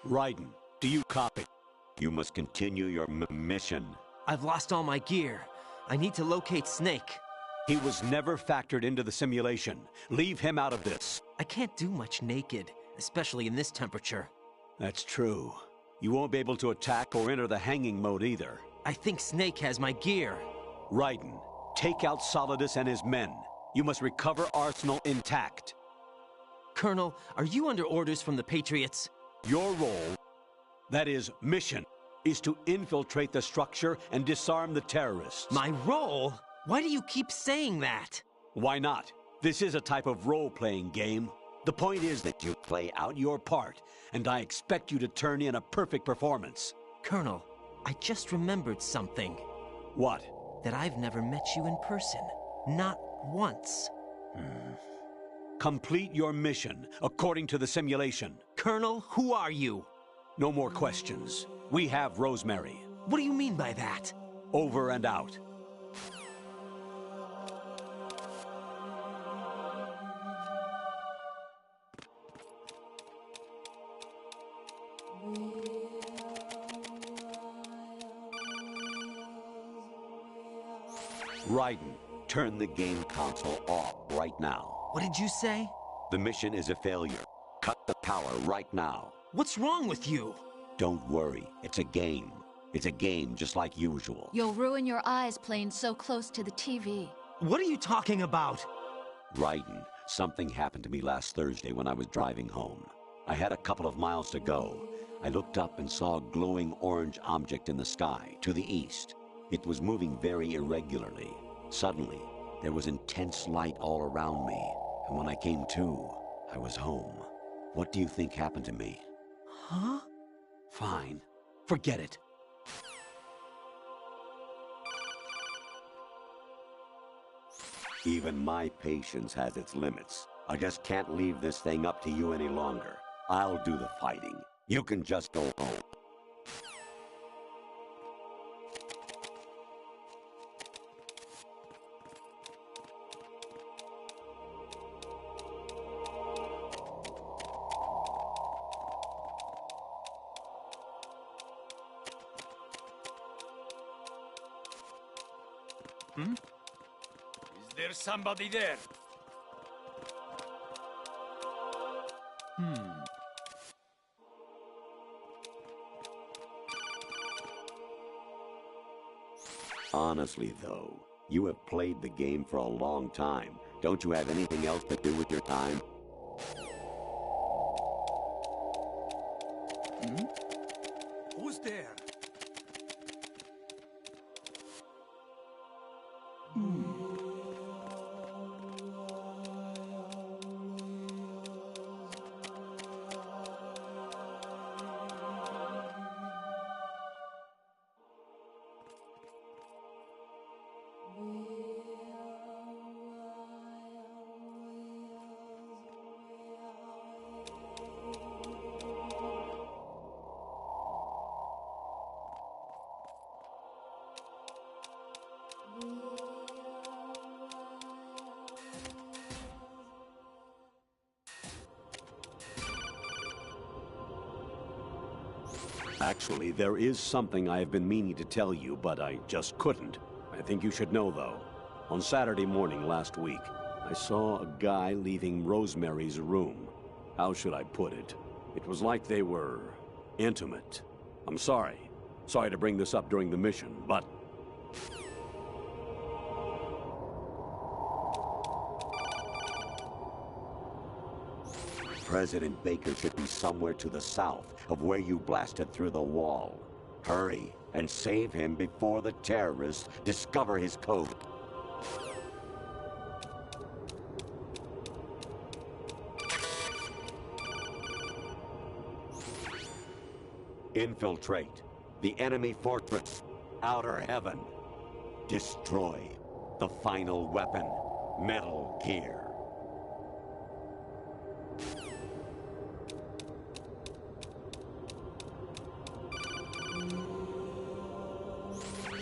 Raiden, do you copy? You must continue your mission. I've lost all my gear. I need to locate Snake. He was never factored into the simulation. Leave him out of this. I can't do much naked, especially in this temperature. That's true. You won't be able to attack or enter the hanging mode either. I think Snake has my gear. Raiden, take out Solidus and his men. You must recover Arsenal intact. Colonel, are you under orders from the Patriots? Your role, that is, mission, is to infiltrate the structure and disarm the terrorists. My role? Why do you keep saying that? Why not? This is a type of role-playing game. The point is that you play out your part, and I expect you to turn in a perfect performance. Colonel, I just remembered something. What? That I've never met you in person. Not once. Complete your mission, according to the simulation. Colonel, who are you? No more questions. We have Rosemary. What do you mean by that? Over and out. Raiden, turn the game console off right now. What did you say? The mission is a failure. Cut the power right now. What's wrong with you? Don't worry, it's a game. It's a game just like usual. You'll ruin your eyes playing so close to the TV. What are you talking about? Raiden, something happened to me last Thursday when I was driving home. I had a couple of miles to go. I looked up and saw a glowing orange object in the sky, to the east. It was moving very irregularly. Suddenly, there was intense light all around me, and when I came to, I was home. What do you think happened to me? Huh? Fine. Forget it. Even my patience has its limits. I just can't leave this thing up to you any longer. I'll do the fighting. You can just go home. Is there somebody there? Honestly, though, you have played the game for a long time. Don't you have anything else to do with your time? Who's there? Actually, there is something I have been meaning to tell you, but I just couldn't. I think you should know, though. On Saturday morning last week, I saw a guy leaving Rosemary's room. How should I put it? It was like they were intimate. I'm sorry. Sorry to bring this up during the mission, but... President Baker should be somewhere to the south of where you blasted through the wall. Hurry and save him before the terrorists discover his code. Infiltrate the enemy fortress, Outer Heaven. Destroy the final weapon, Metal Gear.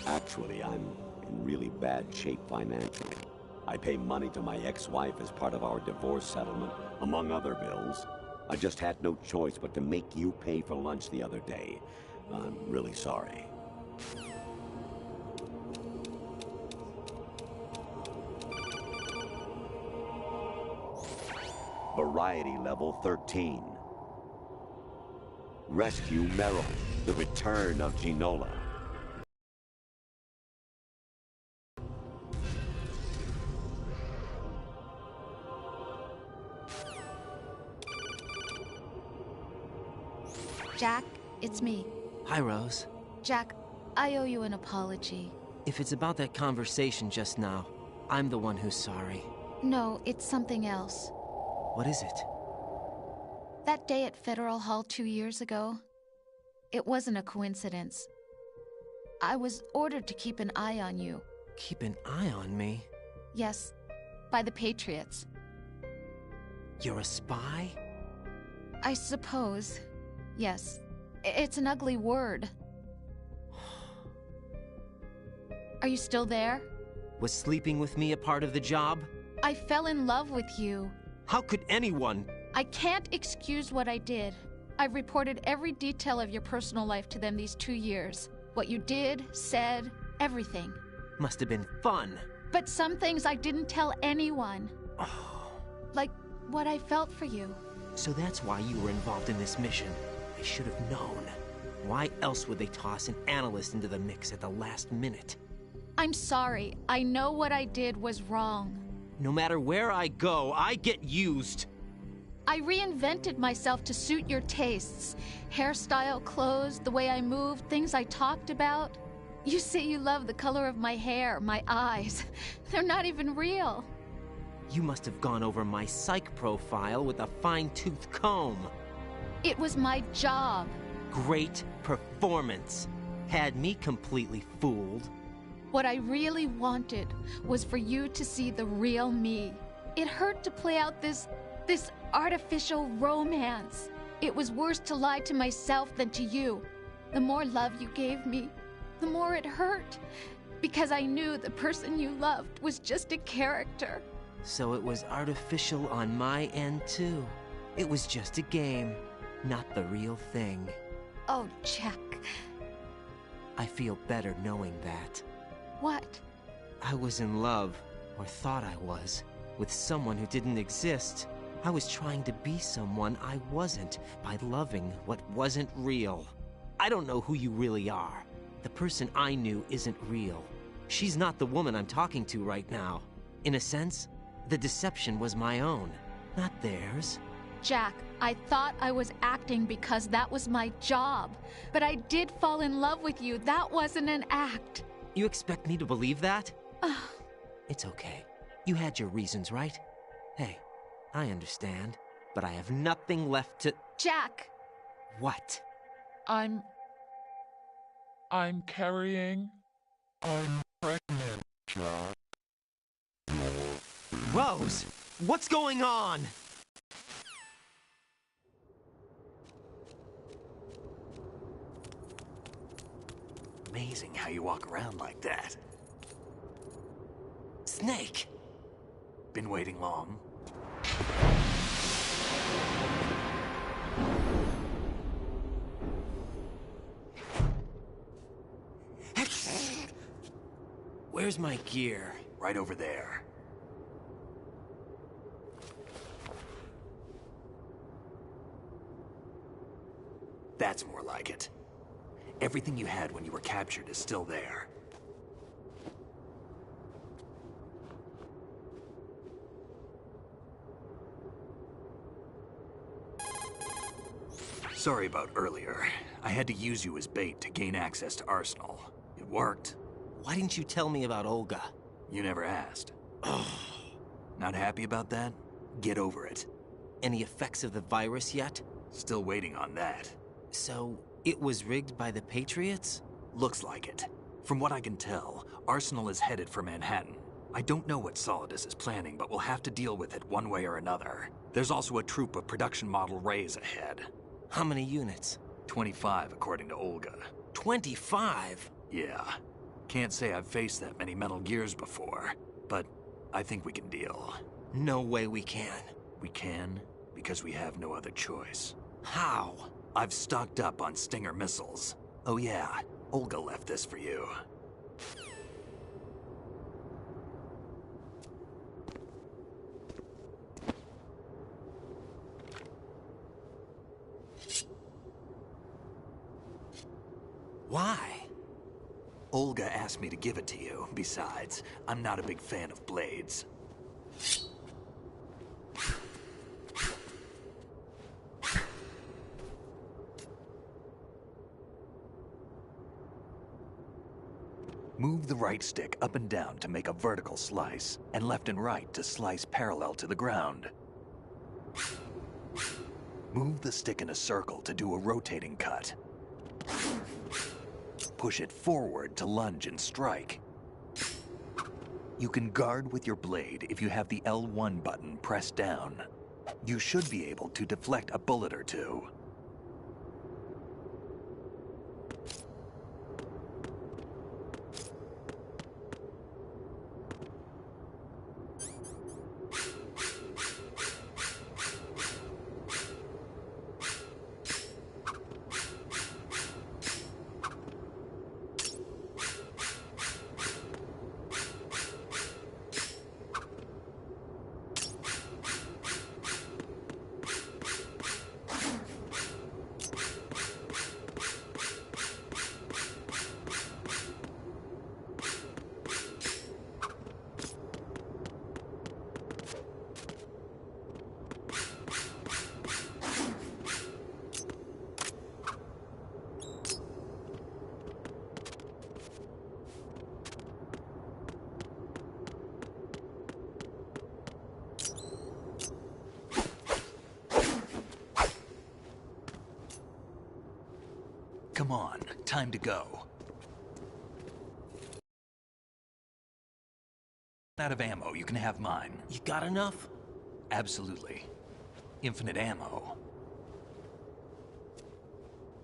Actually, I'm in really bad shape financially. I pay money to my ex-wife as part of our divorce settlement, among other bills. I just had no choice but to make you pay for lunch the other day. I'm really sorry. Variety level 13. Rescue Merrill, the return of Ginola. Jack, it's me. Hi, Rose. Jack, I owe you an apology. If it's about that conversation just now, I'm the one who's sorry. No, it's something else. What is it? That day at Federal Hall 2 years ago, it wasn't a coincidence. I was ordered to keep an eye on you. Keep an eye on me? Yes, by the Patriots. You're a spy? I suppose. Yes. It's an ugly word. Are you still there? Was sleeping with me a part of the job? I fell in love with you. How could anyone? I can't excuse what I did. I've reported every detail of your personal life to them these 2 years. What you did, said, everything. Must have been fun. But some things I didn't tell anyone. Like what I felt for you. So that's why you were involved in this mission. I should have known. Why else would they toss an analyst into the mix at the last minute? I'm sorry. I know what I did was wrong. No matter where I go, I get used. I reinvented myself to suit your tastes. Hairstyle, clothes, the way I moved, things I talked about. You say you love the color of my hair, my eyes. They're not even real. You must have gone over my psych profile with a fine-tooth comb. It was my job. Great performance. Had me completely fooled. What I really wanted was for you to see the real me. It hurt to play out this artificial romance. It was worse to lie to myself than to you. The more love you gave me, the more it hurt. Because I knew the person you loved was just a character. So it was artificial on my end, too. It was just a game, not the real thing. Oh, Jack. I feel better knowing that. What? I was in love, or thought I was, with someone who didn't exist. I was trying to be someone I wasn't by loving what wasn't real. I don't know who you really are. The person I knew isn't real. She's not the woman I'm talking to right now. In a sense, the deception was my own, not theirs. Jack, I thought I was acting because that was my job. But I did fall in love with you. That wasn't an act. You expect me to believe that? It's okay. You had your reasons, right? Hey, I understand, but I have nothing left to... Jack! What? I'm carrying... I'm pregnant, Jack. Rose! What's going on? Amazing how you walk around like that. Snake! Been waiting long? Where's my gear? Right over there. That's more like it. Everything you had when you were captured is still there. Sorry about earlier. I had to use you as bait to gain access to Arsenal. It worked. Why didn't you tell me about Olga? You never asked. Not happy about that? Get over it. Any effects of the virus yet? Still waiting on that. So, it was rigged by the Patriots? Looks like it. From what I can tell, Arsenal is headed for Manhattan. I don't know what Solidus is planning, but we'll have to deal with it one way or another. There's also a troop of production model Rays ahead. How many units? 25, according to Olga. 25? Yeah. Can't say I've faced that many Metal Gears before, but I think we can deal. No way we can. We can, because we have no other choice. How? I've stocked up on Stinger missiles. Oh yeah, Olga left this for you. Why? Olga asked me to give it to you. Besides, I'm not a big fan of blades. Move the right stick up and down to make a vertical slice, and left and right to slice parallel to the ground. Move the stick in a circle to do a rotating cut. Push it forward to lunge and strike. You can guard with your blade if you have the L1 button pressed down. You should be able to deflect a bullet or two. Come on, time to go. Out of ammo, you can have mine. You got enough? Absolutely. Infinite ammo.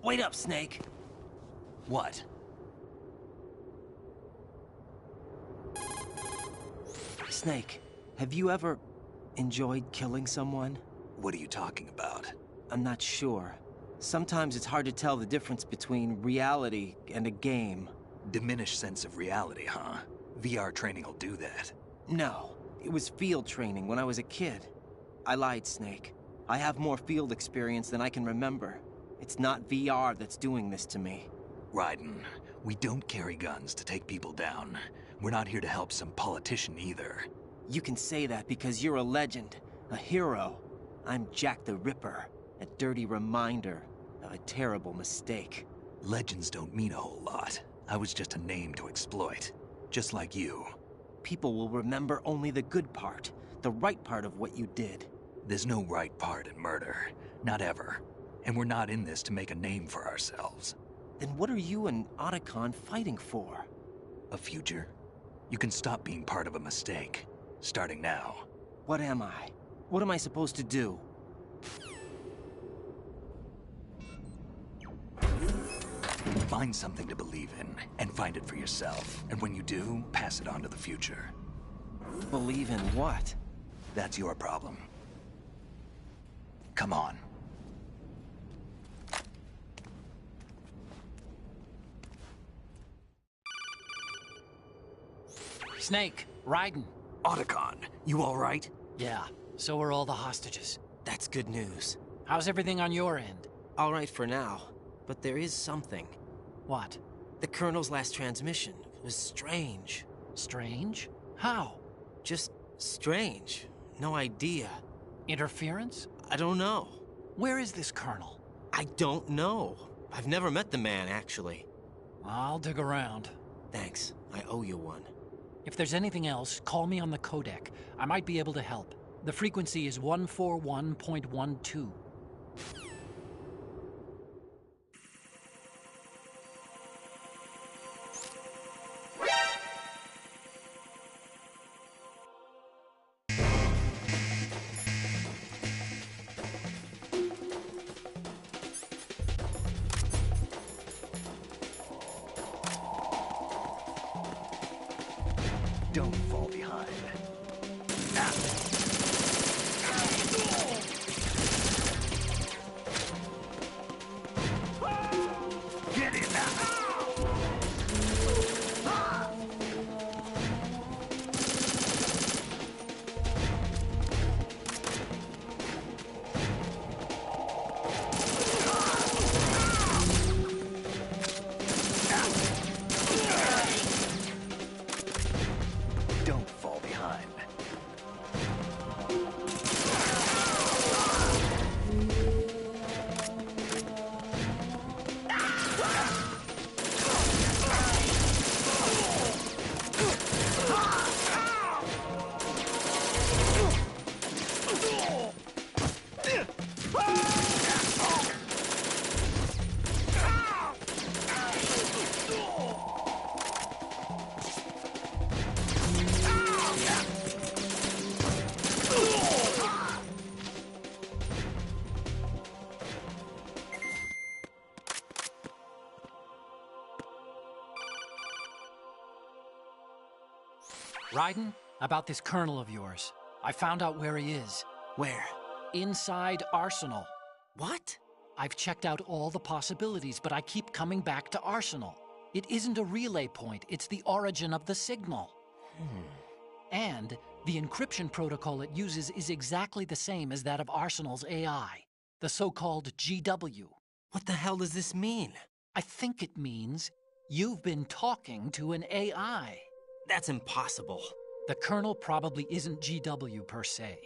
Wait up, Snake. What? Snake, have you ever enjoyed killing someone? What are you talking about? I'm not sure. Sometimes it's hard to tell the difference between reality and a game. Diminished sense of reality, huh? VR training will do that. No, it was field training when I was a kid. I lied, Snake. I have more field experience than I can remember. It's not VR that's doing this to me. Raiden, we don't carry guns to take people down. We're not here to help some politician either. You can say that because you're a legend, a hero. I'm Jack the Ripper, a dirty reminder of a terrible mistake. Legends don't mean a whole lot. I was just a name to exploit. Just like you. People will remember only the good part, the right part of what you did. There's no right part in murder. Not ever. And we're not in this to make a name for ourselves. Then what are you and Otacon fighting for? A future? You can stop being part of a mistake. Starting now. What am I? What am I supposed to do? Find something to believe in, and find it for yourself. And when you do, pass it on to the future. Believe in what? That's your problem. Come on. Snake, Raiden. Otacon, you all right? Yeah, so are all the hostages. That's good news. How's everything on your end? All right for now, but there is something. What? The Colonel's last transmission was strange. Strange? How? Just strange. No idea. Interference? I don't know. Where is this Colonel? I don't know. I've never met the man, actually. I'll dig around. Thanks. I owe you one. If there's anything else, call me on the codec. I might be able to help. The frequency is 141.12. Don't fall behind. Raiden, about this colonel of yours. I found out where he is. Where? Inside Arsenal. What? I've checked out all the possibilities, but I keep coming back to Arsenal. It isn't a relay point, it's the origin of the signal. And the encryption protocol it uses is exactly the same as that of Arsenal's AI, the so-called GW. What the hell does this mean? I think it means you've been talking to an AI. That's impossible. The kernel probably isn't GW per se.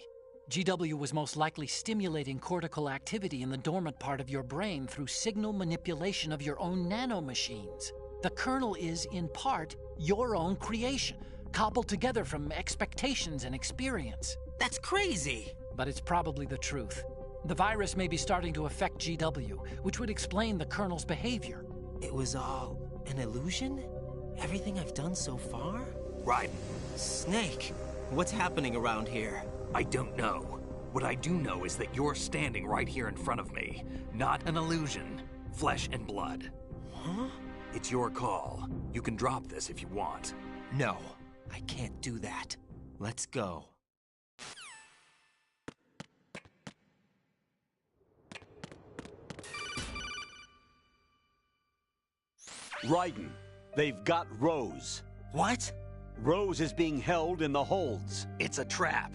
GW was most likely stimulating cortical activity in the dormant part of your brain through signal manipulation of your own nanomachines. The kernel is, in part, your own creation, cobbled together from expectations and experience. That's crazy! But it's probably the truth. The virus may be starting to affect GW, which would explain the kernel's behavior. It was all an illusion? Everything I've done so far? Raiden, Snake, what's happening around here? I don't know. What I do know is that you're standing right here in front of me. Not an illusion. Flesh and blood. Huh? It's your call. You can drop this if you want. No, I can't do that. Let's go. Raiden, they've got Rose. What? Rose is being held in the holds. It's a trap.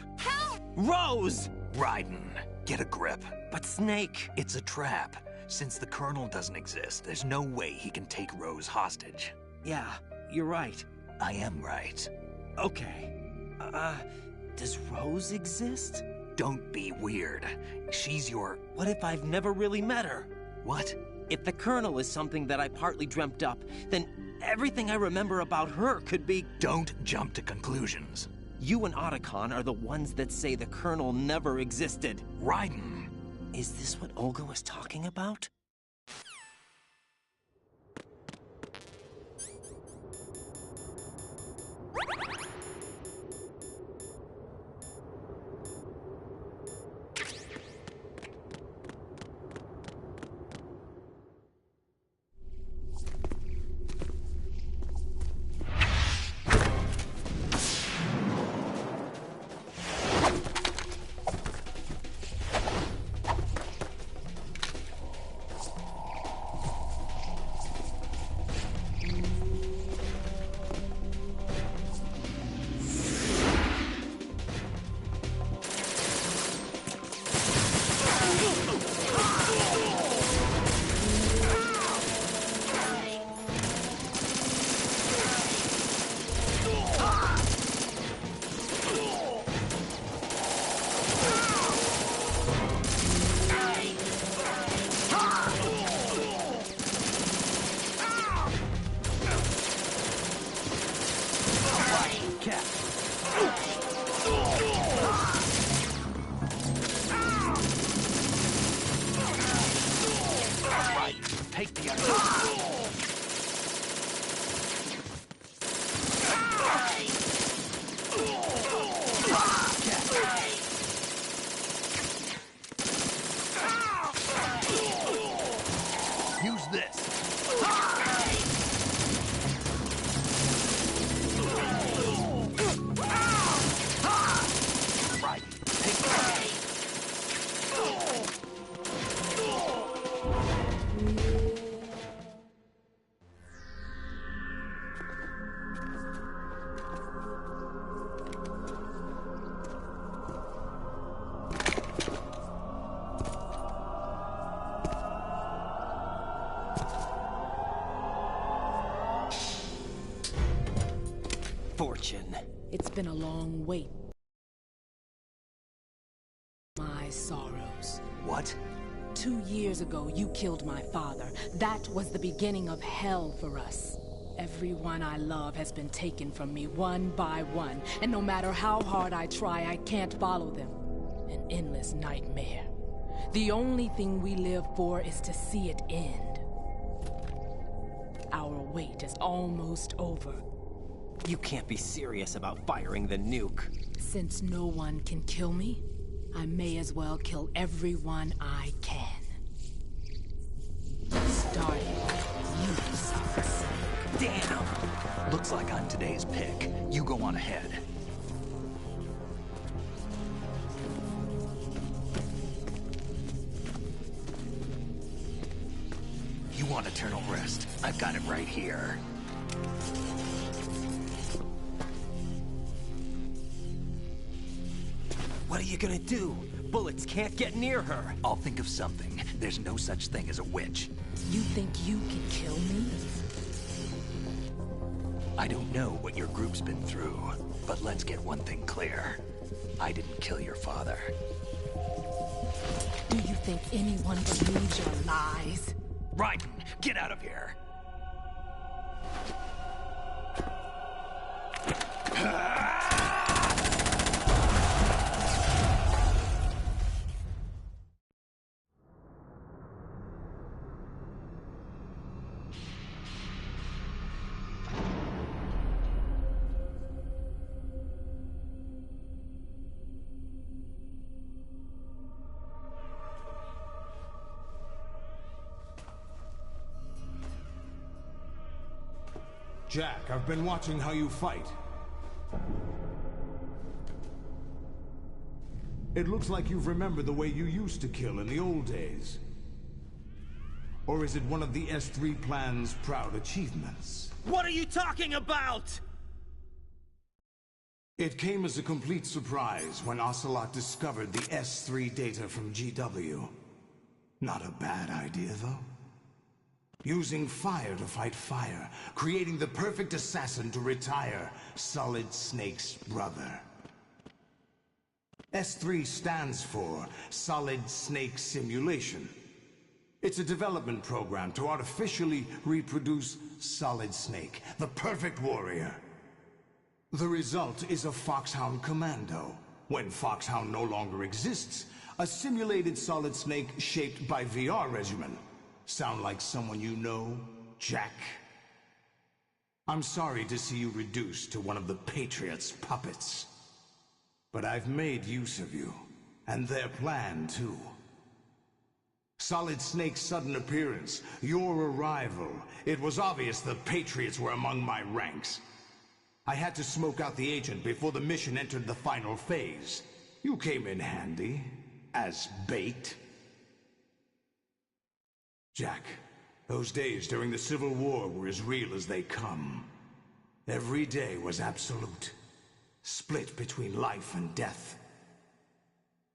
Rose! Raiden, get a grip. But Snake... It's a trap. Since the Colonel doesn't exist, there's no way he can take Rose hostage. Yeah, you're right. I am right. Okay. Does Rose exist? Don't be weird. She's your... What if I've never really met her? What? If the Colonel is something that I partly dreamt up, then everything I remember about her could be... Don't jump to conclusions. You and Otacon are the ones that say the Colonel never existed. Raiden! Is this what Olga was talking about? Take the other. Use this. Right. Take that. Fortune. It's been a long wait. My sorrows. What? 2 years ago, you killed my father. That was the beginning of hell for us. Everyone I love has been taken from me one by one, and no matter how hard I try, I can't follow them. An endless nightmare. The only thing we live for is to see it end. Our wait is almost over. You can't be serious about firing the nuke. Since no one can kill me, I may as well kill everyone I can. Starting with you, Sonic. Damn! Looks like I'm today's pick. You go on ahead. You want eternal rest? I've got it right here. What are you gonna do? Bullets can't get near her. I'll think of something. There's no such thing as a witch. You think you can kill me? I don't know what your group's been through, but let's get one thing clear. I didn't kill your father. Do you think anyone believes your lies? Raiden, get out of here! Jack, I've been watching how you fight. It looks like you've remembered the way you used to kill in the old days. Or is it one of the S3 plan's proud achievements? What are you talking about? It came as a complete surprise when Ocelot discovered the S3 data from GW. Not a bad idea, though. Using fire to fight fire, creating the perfect assassin to retire Solid Snake's brother. S3 stands for Solid Snake Simulation. It's a development program to artificially reproduce Solid Snake, the perfect warrior. The result is a Foxhound Commando. When Foxhound no longer exists, a simulated Solid Snake shaped by VR regimen. Sound like someone you know, Jack? I'm sorry to see you reduced to one of the Patriots' puppets. But I've made use of you, and their plan too. Solid Snake's sudden appearance, your arrival, it was obvious the Patriots were among my ranks. I had to smoke out the agent before the mission entered the final phase. You came in handy, as bait. Jack, those days during the Civil War were as real as they come. Every day was absolute, split between life and death.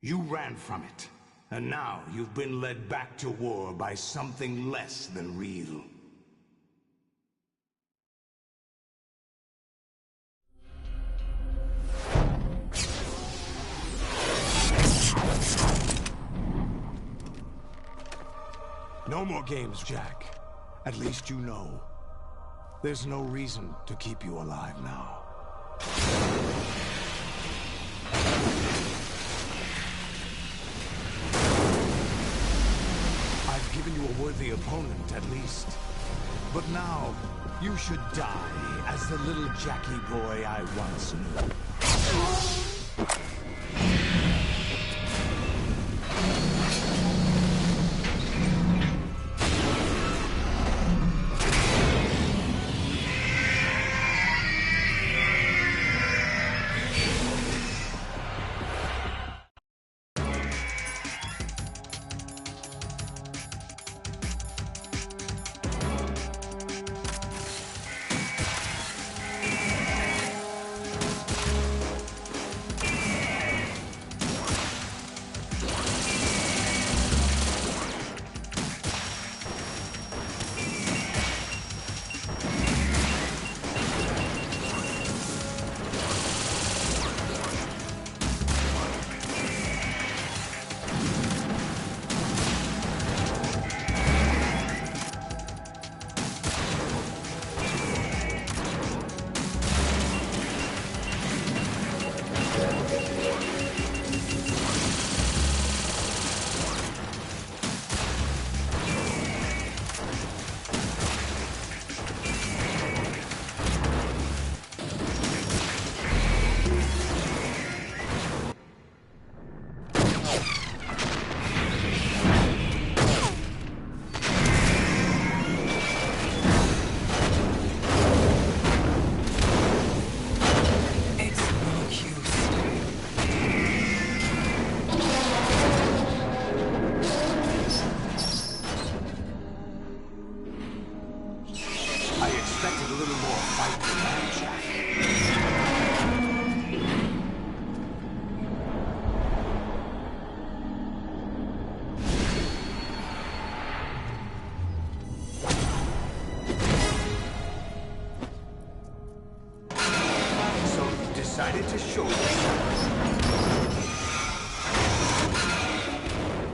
You ran from it, and now you've been led back to war by something less than real. No more games, Jack. At least you know. There's no reason to keep you alive now. I've given you a worthy opponent, at least. But now, you should die as the little Jackie boy I once knew.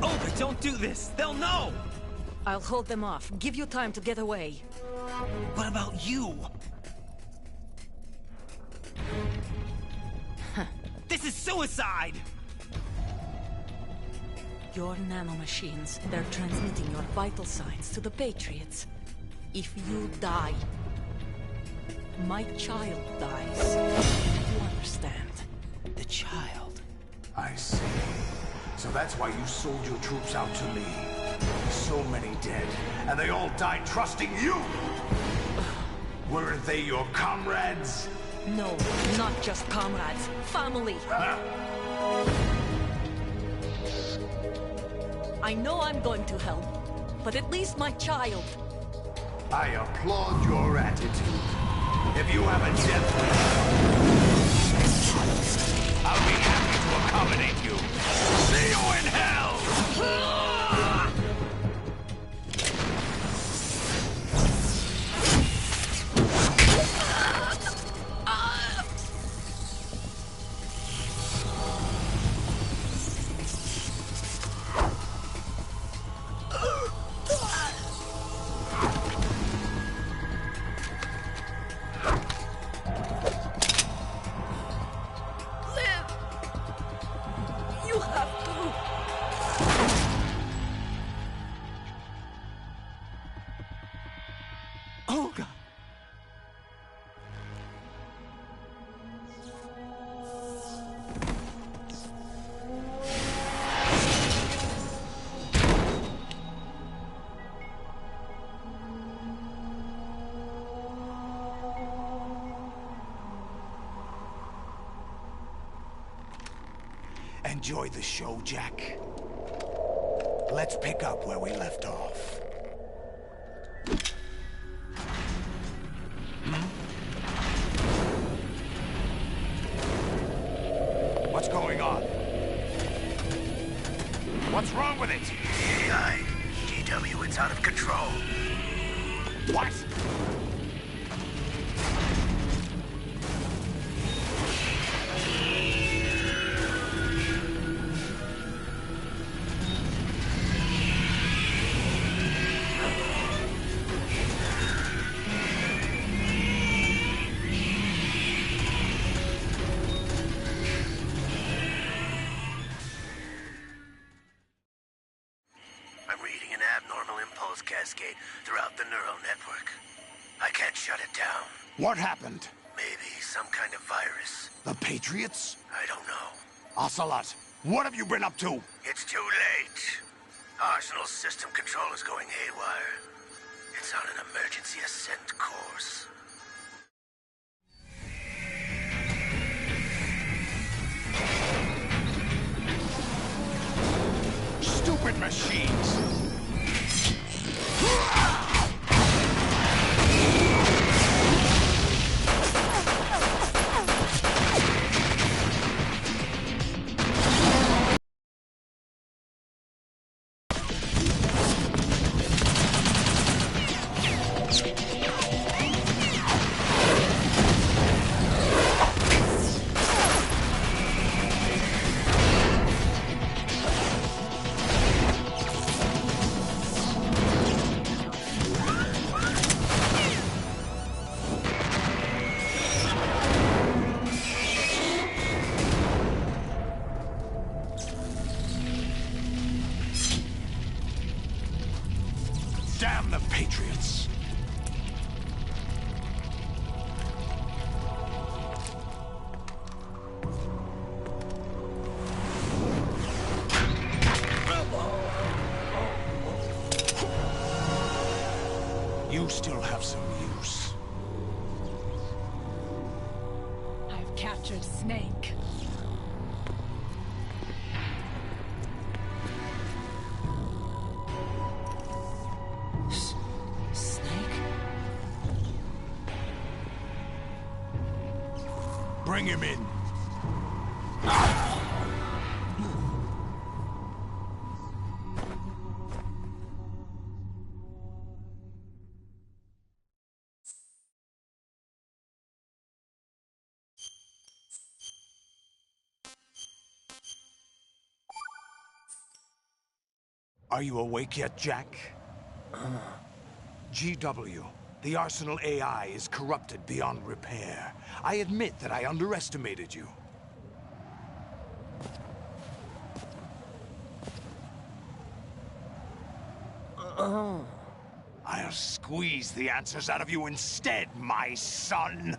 Olga, don't do this! They'll know! I'll hold them off. Give you time to get away. What about you? This is suicide! Your nanomachines, they're transmitting your vital signs to the Patriots. If you die, my child dies. You understand? The child. I see. So that's why you sold your troops out to me. So many dead, and they all died trusting you! Weren't they your comrades? No, not just comrades. Family. Huh? I know I'm going to hell, but at least my child. I applaud your attitude. If you have a death wish, I'll be happy to accommodate you. See you in hell! Olga! Enjoy the show, Jack. Let's pick up where we left off. What's going on? What's wrong with it? AI, GW, it's out of control. What? Cascade throughout the neural network. I can't shut it down. What happened? Maybe some kind of virus. The Patriots? I don't know. Ocelot, what have you been up to? It's too late. Arsenal's system control is going haywire. It's on an emergency ascent course. Stupid machines! Damn the Patriots! You still have some use. I've captured Snake. Bring him in. Are you awake yet, Jack? GW, the Arsenal AI is corrupted beyond repair. I admit that I underestimated you. I'll squeeze the answers out of you instead, my son!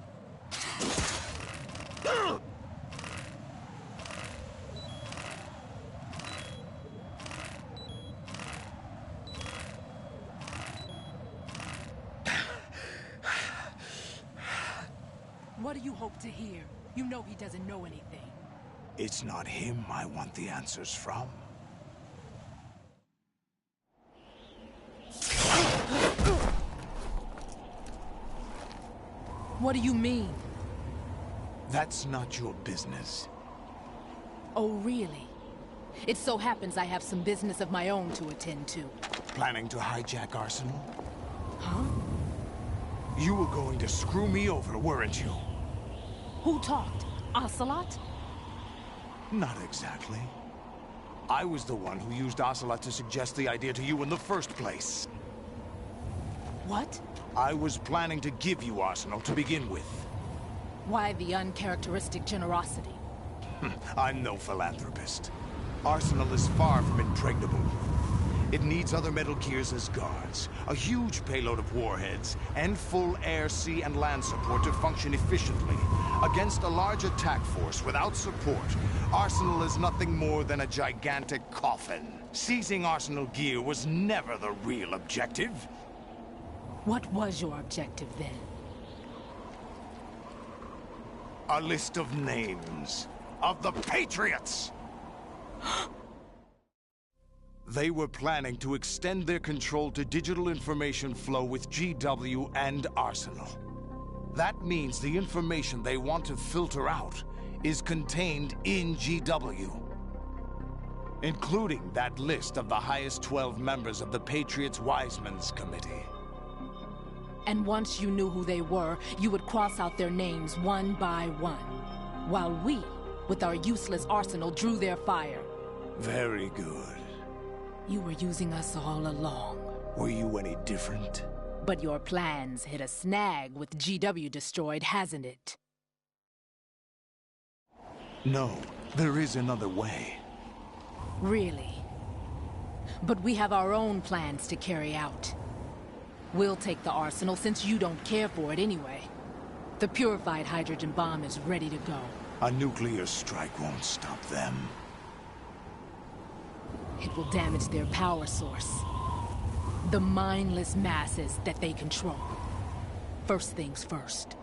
What do you hope to hear? You know he doesn't know anything. It's not him I want the answers from. What do you mean? That's not your business. Oh, really? It so happens I have some business of my own to attend to. Planning to hijack Arsenal? Huh? You were going to screw me over, weren't you? Who talked? Ocelot? Not exactly. I was the one who used Ocelot to suggest the idea to you in the first place. What? I was planning to give you Arsenal to begin with. Why the uncharacteristic generosity? I'm no philanthropist. Arsenal is far from impregnable. It needs other Metal Gears as guards, a huge payload of warheads, and full air, sea, and land support to function efficiently. Against a large attack force without support, Arsenal is nothing more than a gigantic coffin. Seizing Arsenal gear was never the real objective. What was your objective then? A list of names of the Patriots! They were planning to extend their control to digital information flow with GW and Arsenal. That means the information they want to filter out is contained in GW, including that list of the highest 12 members of the Patriots Wiseman's Committee. And once you knew who they were, you would cross out their names one by one, while we, with our useless arsenal, drew their fire. Very good. You were using us all along. Were you any different? But your plans hit a snag with GW destroyed, hasn't it? No, there is another way. Really? But we have our own plans to carry out. We'll take the arsenal since you don't care for it anyway. The purified hydrogen bomb is ready to go. A nuclear strike won't stop them. It will damage their power source. The mindless masses that they control. First things first.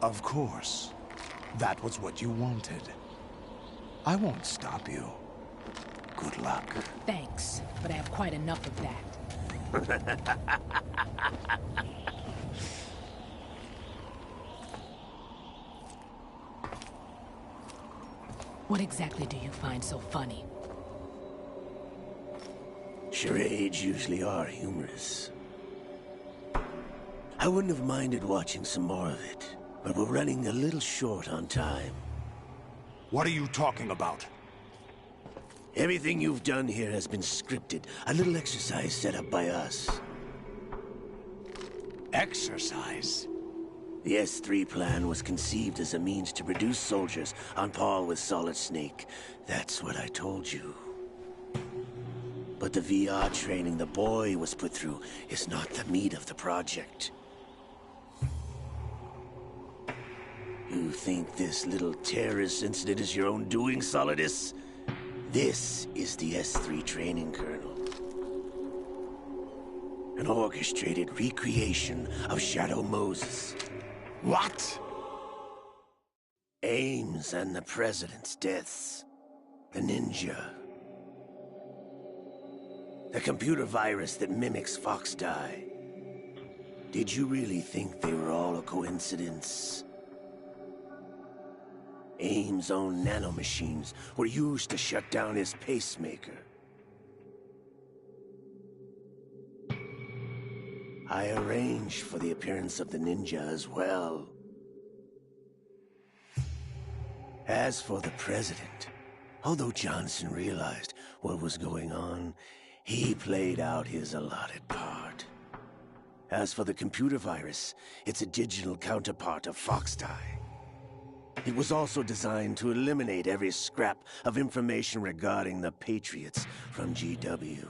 Of course. That was what you wanted. I won't stop you. Good luck. Thanks, but I have quite enough of that. What exactly do you find so funny? Charades usually are humorous. I wouldn't have minded watching some more of it, but we're running a little short on time. What are you talking about? Everything you've done here has been scripted. A little exercise set up by us. Exercise? The S3 plan was conceived as a means to produce soldiers on par with Solid Snake. That's what I told you. But the VR training the boy was put through is not the meat of the project. You think this little terrorist incident is your own doing, Solidus? This is the S3 training kernel. An orchestrated recreation of Shadow Moses. What? Ames and the President's deaths. The ninja. The computer virus that mimics Foxdie. Did you really think they were all a coincidence? Ames' own nanomachines were used to shut down his pacemaker. I arranged for the appearance of the ninja as well. As for the President, although Johnson realized what was going on, he played out his allotted part. As for the computer virus, it's a digital counterpart of Foxtie. It was also designed to eliminate every scrap of information regarding the Patriots from GW.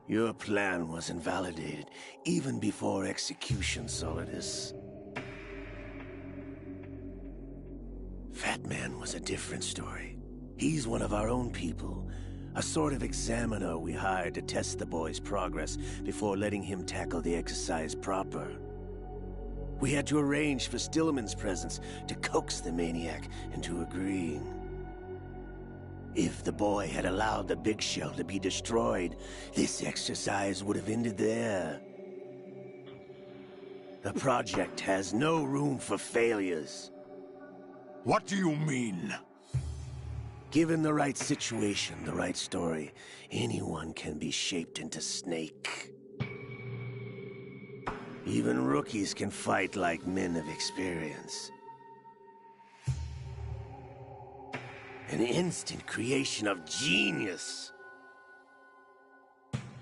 Your plan was invalidated even before execution, Solidus. Fat Man was a different story. He's one of our own people, a sort of examiner we hired to test the boy's progress before letting him tackle the exercise proper. We had to arrange for Stillman's presence to coax the maniac into agreeing. If the boy had allowed the big shell to be destroyed, this exercise would have ended there. The project has no room for failures. What do you mean? Given the right situation, the right story, anyone can be shaped into Snake. Even rookies can fight like men of experience. An instant creation of genius.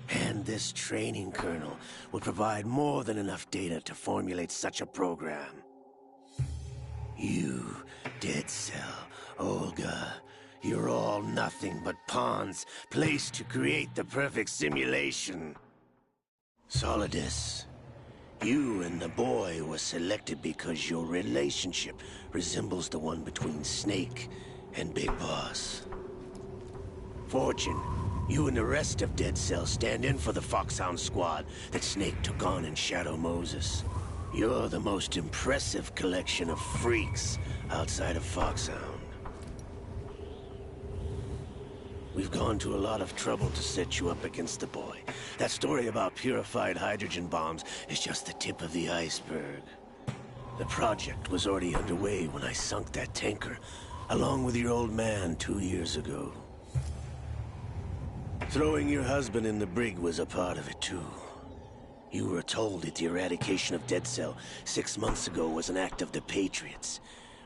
And this training kernel would provide more than enough data to formulate such a program. You, Dead Cell, Olga, you're all nothing but pawns placed to create the perfect simulation. Solidus, you and the boy were selected because your relationship resembles the one between Snake and Big Boss. Fortune, you and the rest of Dead Cell stand in for the Foxhound squad that Snake took on in Shadow Moses. You're the most impressive collection of freaks outside of Foxhound. We've gone to a lot of trouble to set you up against the boy. That story about purified hydrogen bombs is just the tip of the iceberg. The project was already underway when I sunk that tanker, along with your old man 2 years ago. Throwing your husband in the brig was a part of it too. You were told that the eradication of Dead Cell 6 months ago was an act of the Patriots.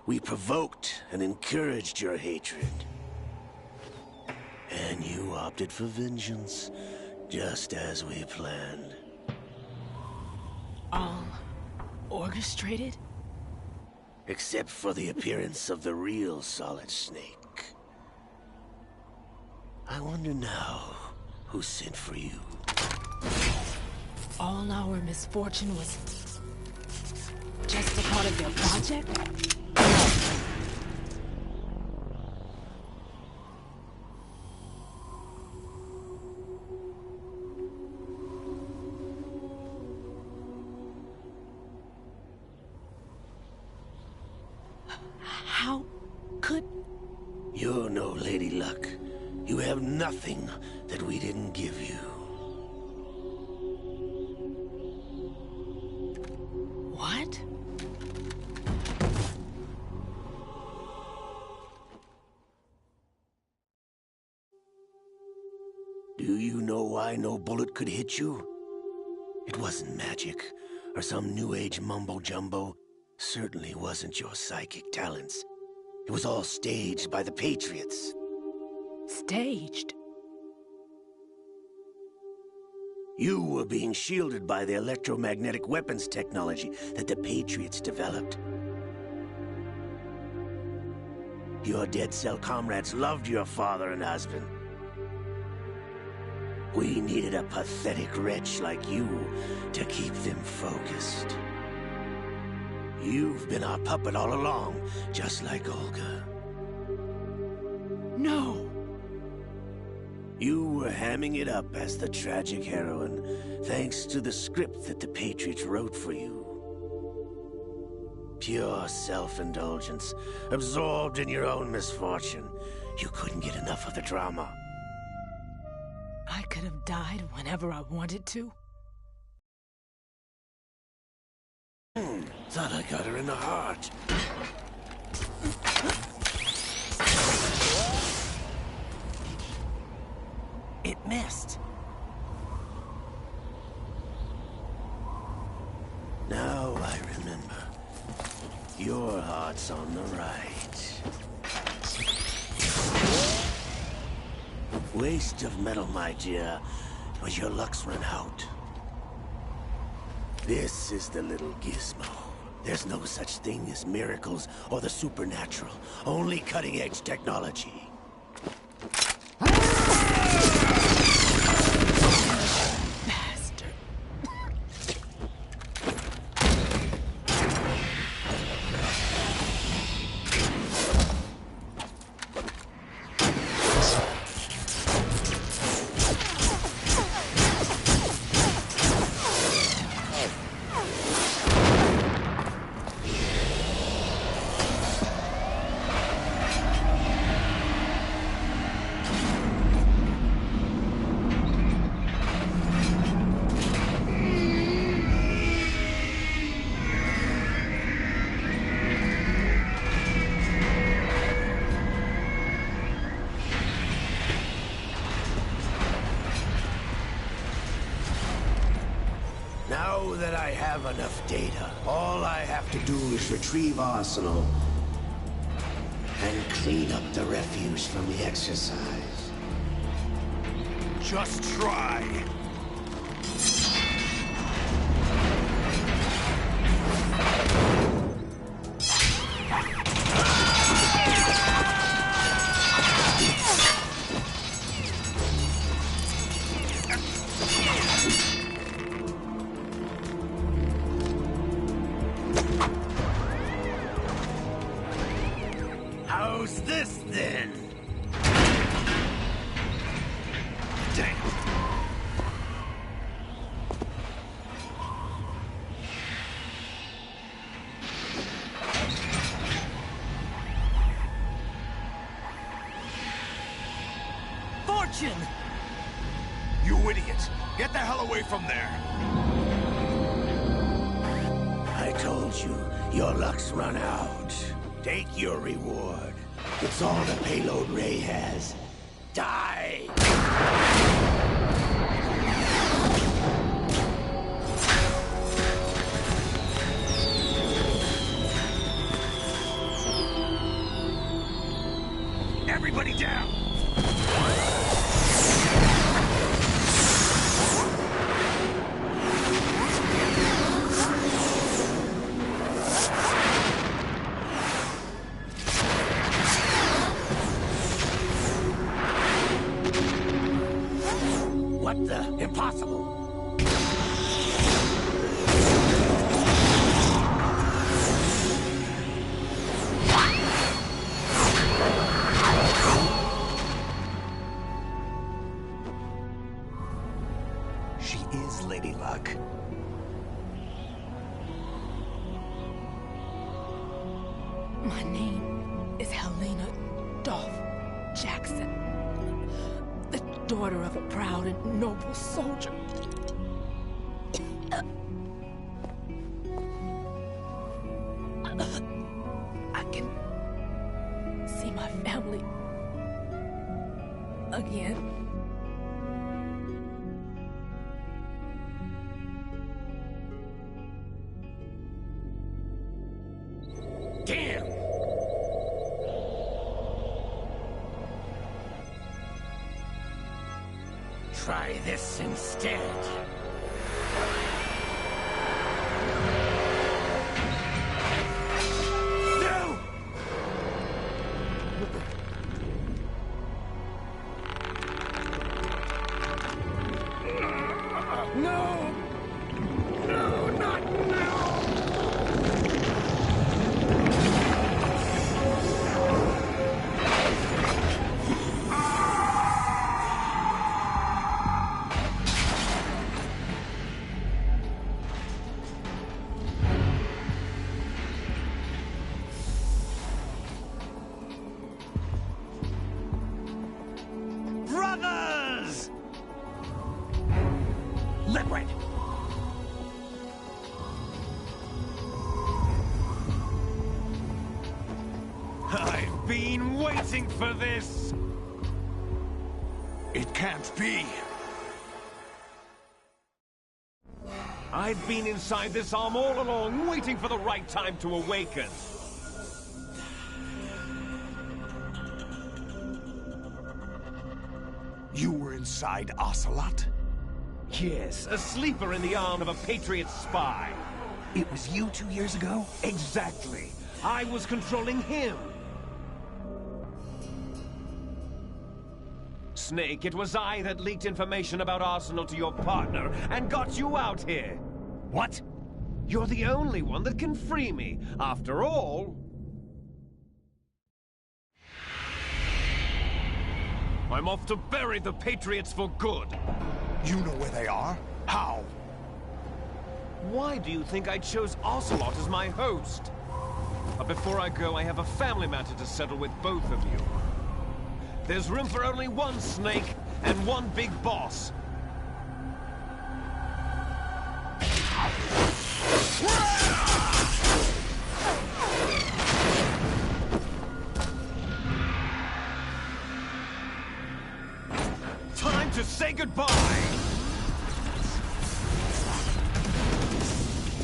We provoked and encouraged your hatred. And you opted for vengeance, just as we planned. All orchestrated? Except for the appearance of the real Solid Snake. I wonder now who sent for you. All our misfortune was just a part of their project? How could... You're no Lady Luck. You have nothing that we didn't give you. What? Do you know why no bullet could hit you? It wasn't magic, or some new age mumbo-jumbo. Certainly wasn't your psychic talents. It was all staged by the Patriots. Staged? You were being shielded by the electromagnetic weapons technology that the Patriots developed. Your Dead Cell comrades loved your father and husband. We needed a pathetic wretch like you to keep them focused. You've been our puppet all along, just like Olga. No! You were hamming it up as the tragic heroine, thanks to the script that the Patriots wrote for you. Pure self-indulgence, absorbed in your own misfortune. You couldn't get enough of the drama. I could have died whenever I wanted to. Thought I got her in the heart. It missed. Now I remember. Your heart's on the right. waste of metal, my dear, but your luck's run out. This is the little gizmo. There's no such thing as miracles or the supernatural, only cutting-edge technology. Now that I have enough data, all I have to do is retrieve Arsenal and clean up the refuse from the exercise. Just try. How's this then? Damn. Fortune! You idiot! Get the hell away from there! I told you, your luck's run out. Take your reward. It's all the payload Ray has. Die! Everybody down! What the? Impossible! She is Lady Luck. My name is Helena Dolph Jackson, the daughter of a proud and noble soldier. I can see my family again. Damn! Try this instead. No! No! No, not now! Brothers! Liquid! I've been waiting for this! It can't be. I've been inside this arm all along, waiting for the right time to awaken. You were inside Ocelot? Yes, a sleeper in the arm of a Patriot spy. It was you 2 years ago? Exactly. I was controlling him. Snake, it was I that leaked information about Arsenal to your partner and got you out here. What? You're the only one that can free me. After all... I'm off to bury the Patriots for good. You know where they are? How? Why do you think I chose Ocelot as my host? But before I go, I have a family matter to settle with both of you. There's room for only one Snake and one big boss. Time to say goodbye!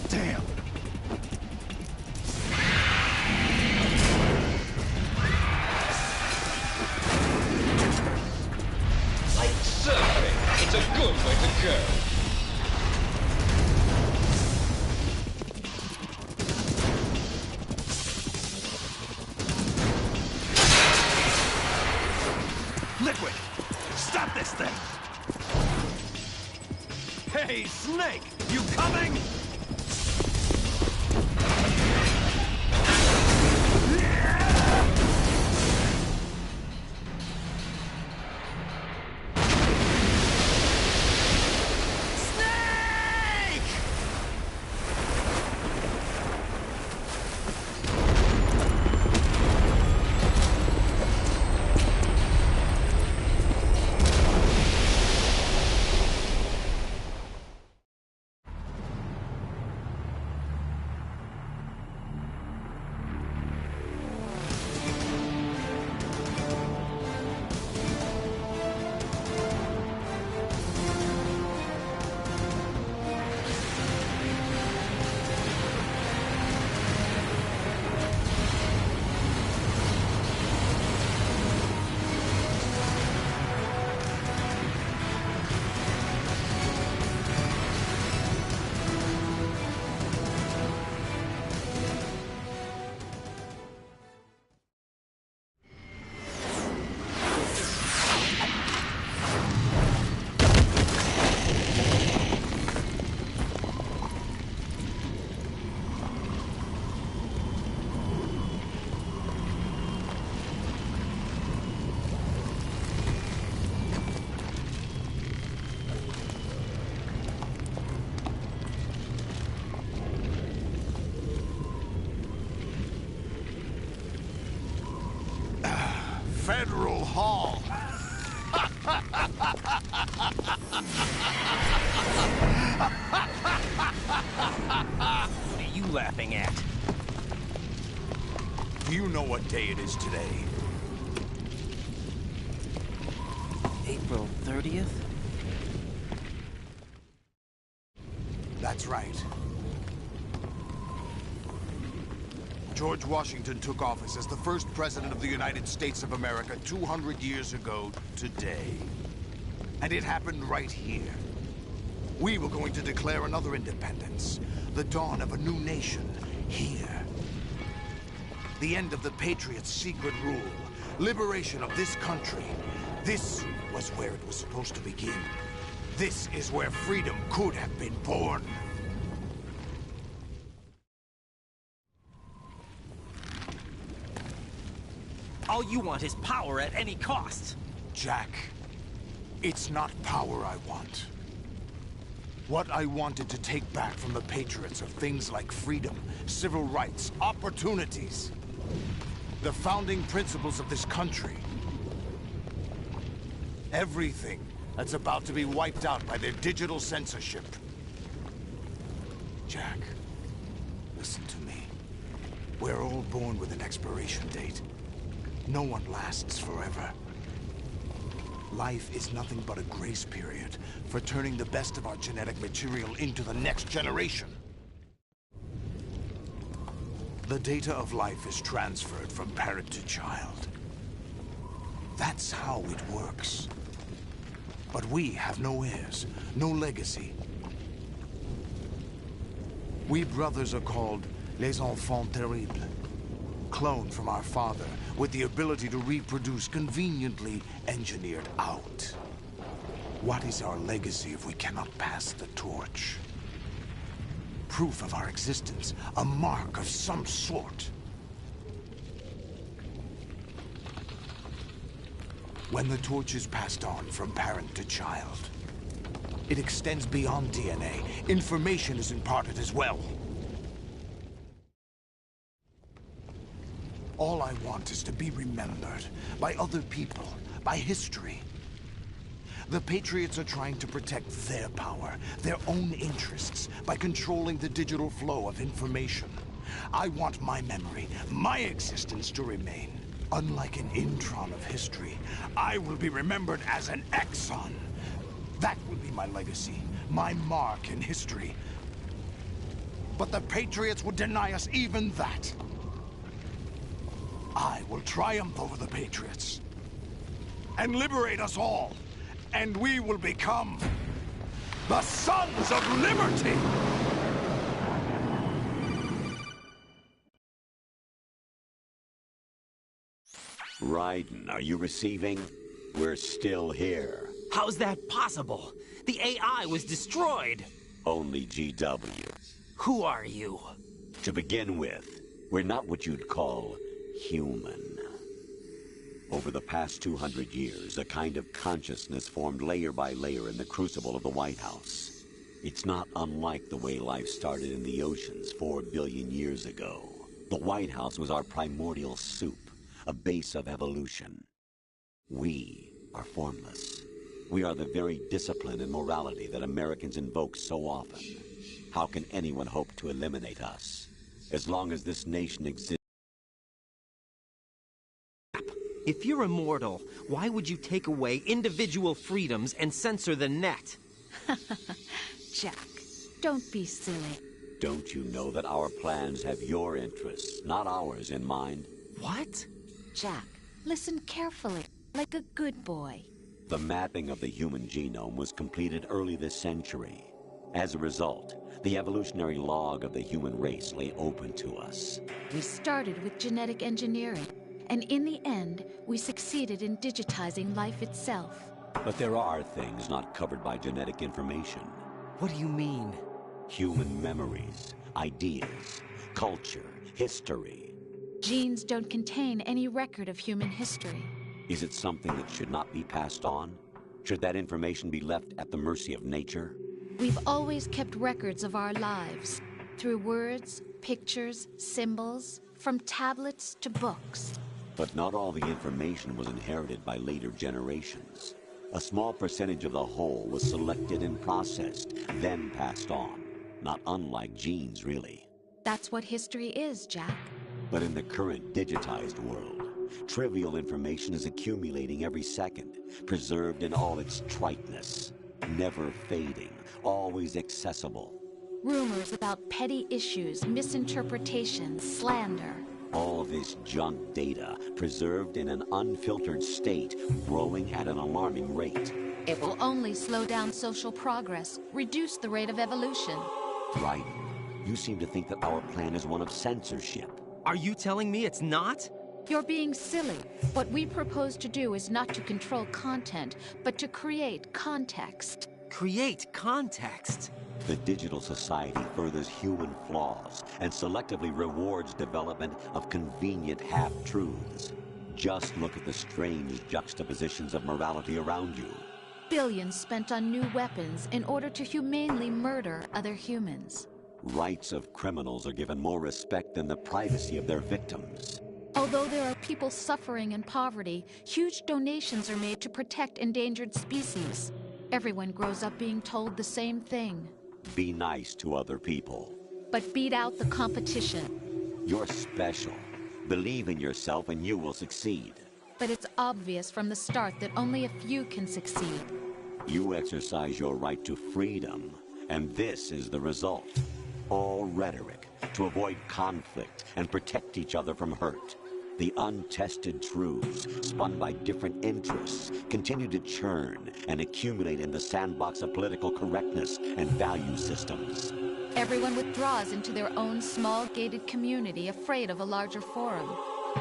Damn. Like surfing, it's a good way to go. Liquid! Stop this thing! Hey, Snake! You coming? Federal Hall. What are you laughing at? Do you know what day it is today? April 30th? That's right. George Washington took office as the first president of the United States of America 200 years ago today. And it happened right here. We were going to declare another independence, the dawn of a new nation, here. The end of the Patriots' secret rule, liberation of this country. This was where it was supposed to begin. This is where freedom could have been born. All you want is power at any cost. Jack, it's not power I want. What I wanted to take back from the Patriots are things like freedom, civil rights, opportunities. The founding principles of this country. Everything that's about to be wiped out by their digital censorship. Jack, listen to me. We're all born with an expiration date. No one lasts forever. Life is nothing but a grace period for turning the best of our genetic material into the next generation. The data of life is transferred from parent to child. That's how it works. But we have no heirs, no legacy. We brothers are called les enfants terribles. Cloned from our father, with the ability to reproduce conveniently engineered out. What is our legacy if we cannot pass the torch? Proof of our existence, a mark of some sort. When the torch is passed on from parent to child, it extends beyond DNA. Information is imparted as well. All I want is to be remembered by other people, by history. The Patriots are trying to protect their power, their own interests, by controlling the digital flow of information. I want my memory, my existence to remain. Unlike an intron of history, I will be remembered as an exon. That will be my legacy, my mark in history. But the Patriots would deny us even that. I will triumph over the Patriots and liberate us all, and we will become the Sons of Liberty! Raiden, are you receiving? We're still here. How's that possible? The AI was destroyed. Only GW. Who are you? To begin with, we're not what you'd call human. Over the past 200 years, a kind of consciousness formed layer by layer in the crucible of the White House. It's not unlike the way life started in the oceans 4 billion years ago. The White House was our primordial soup, a base of evolution. We are formless. We are the very discipline and morality that Americans invoke so often. How can anyone hope to eliminate us? As long as this nation exists. If you're immortal, why would you take away individual freedoms and censor the net? Jack, don't be silly. Don't you know that our plans have your interests, not ours, in mind? What? Jack, listen carefully, like a good boy. The mapping of the human genome was completed early this century. As a result, the evolutionary log of the human race lay open to us. We started with genetic engineering, and in the end, we succeeded in digitizing life itself. But there are things not covered by genetic information. What do you mean? Human memories, ideas, culture, history. Genes don't contain any record of human history. Is it something that should not be passed on? Should that information be left at the mercy of nature? We've always kept records of our lives, through words, pictures, symbols, from tablets to books. But not all the information was inherited by later generations. A small percentage of the whole was selected and processed, then passed on. Not unlike genes, really. That's what history is, Jack. But in the current digitized world, trivial information is accumulating every second, preserved in all its triteness, never fading, always accessible. Rumors about petty issues, misinterpretations, slander. All this junk data, preserved in an unfiltered state, growing at an alarming rate. It will only slow down social progress, reduce the rate of evolution. Right. You seem to think that our plan is one of censorship. Are you telling me it's not? You're being silly. What we propose to do is not to control content, but to create context. Create context? The digital society furthers human flaws and selectively rewards development of convenient half-truths. Just look at the strange juxtapositions of morality around you. Billions spent on new weapons in order to humanely murder other humans. Rights of criminals are given more respect than the privacy of their victims. Although there are people suffering in poverty, huge donations are made to protect endangered species. Everyone grows up being told the same thing. Be nice to other people. But beat out the competition. You're special. Believe in yourself and you will succeed. But it's obvious from the start that only a few can succeed. You exercise your right to freedom, and this is the result. All rhetoric to avoid conflict and protect each other from hurt. The untested truths, spun by different interests, continue to churn and accumulate in the sandbox of political correctness and value systems. Everyone withdraws into their own small gated community, afraid of a larger forum.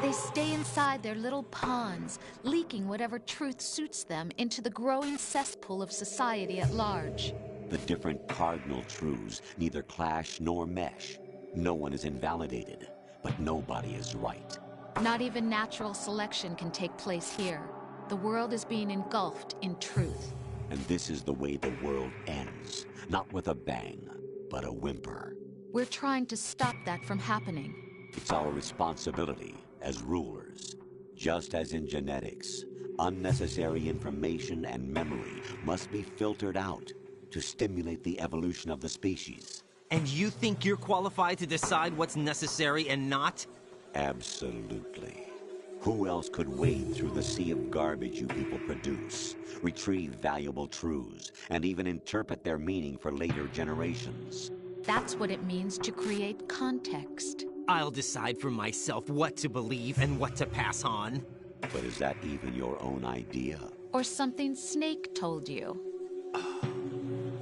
They stay inside their little ponds, leaking whatever truth suits them into the growing cesspool of society at large. The different cardinal truths neither clash nor mesh. No one is invalidated, but nobody is right. Not even natural selection can take place here. The world is being engulfed in truth. And this is the way the world ends. Not with a bang, but a whimper. We're trying to stop that from happening. It's our responsibility as rulers. Just as in genetics, unnecessary information and memory must be filtered out to stimulate the evolution of the species. And you think you're qualified to decide what's necessary and not? Absolutely. Who else could wade through the sea of garbage you people produce, retrieve valuable truths, and even interpret their meaning for later generations? That's what it means to create context. I'll decide for myself what to believe and what to pass on. But is that even your own idea? Or something Snake told you?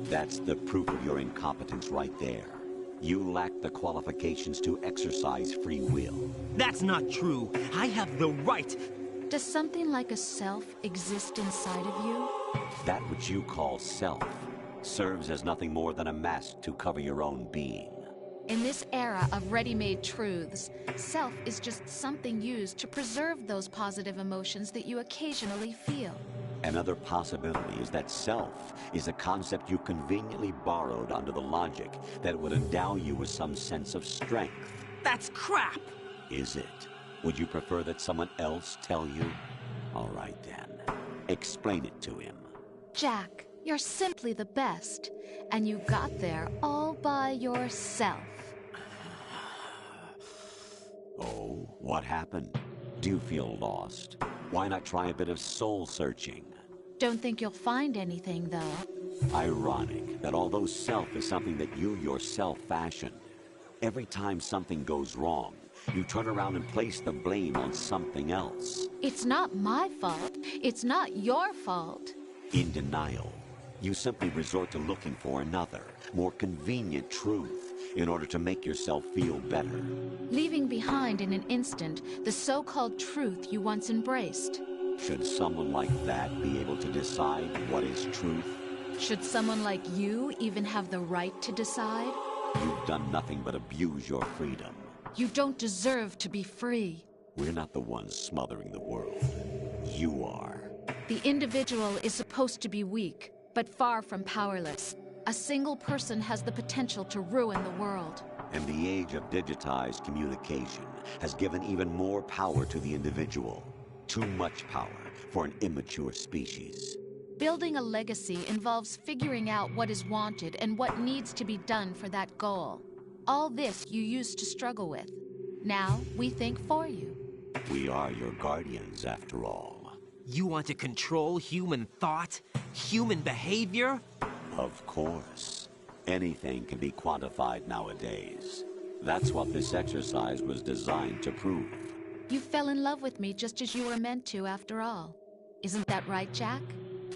That's the proof of your incompetence right there. You lack the qualifications to exercise free will. That's not true. I have the right. Does something like a self exist inside of you? That which you call self serves as nothing more than a mask to cover your own being. In this era of ready-made truths, self is just something used to preserve those positive emotions that you occasionally feel. Another possibility is that self is a concept you conveniently borrowed under the logic that it would endow you with some sense of strength. That's crap! Is it? Would you prefer that someone else tell you? All right then. Explain it to him. Jack, you're simply the best, and you got there all by yourself. Oh, what happened? Do you feel lost? Why not try a bit of soul-searching? Don't think you'll find anything, though. Ironic that although self is something that you yourself fashioned, every time something goes wrong, you turn around and place the blame on something else. It's not my fault. It's not your fault. In denial, you simply resort to looking for another, more convenient truth in order to make yourself feel better. Leaving behind in an instant the so-called truth you once embraced. Should someone like that be able to decide what is truth? Should someone like you even have the right to decide? You've done nothing but abuse your freedom. You don't deserve to be free. We're not the ones smothering the world. You are. The individual is supposed to be weak, but far from powerless. A single person has the potential to ruin the world. And the age of digitized communication has given even more power to the individual. Too much power for an immature species. Building a legacy involves figuring out what is wanted and what needs to be done for that goal. All this you used to struggle with. Now we think for you. We are your guardians, after all. You want to control human thought? Human behavior? Of course. Anything can be quantified nowadays. That's what this exercise was designed to prove. You fell in love with me just as you were meant to, after all. Isn't that right, Jack?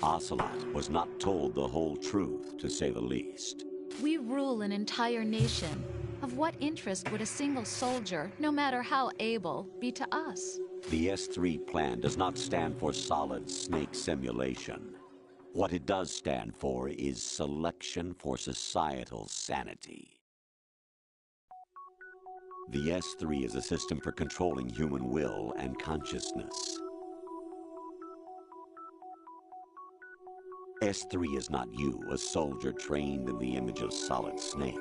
Ocelot was not told the whole truth, to say the least. We rule an entire nation. Of what interest would a single soldier, no matter how able, be to us? The S3 plan does not stand for solid snake simulation. What it does stand for is selection for societal sanity. The S3 is a system for controlling human will and consciousness. S3 is not you, a soldier trained in the image of Solid Snake.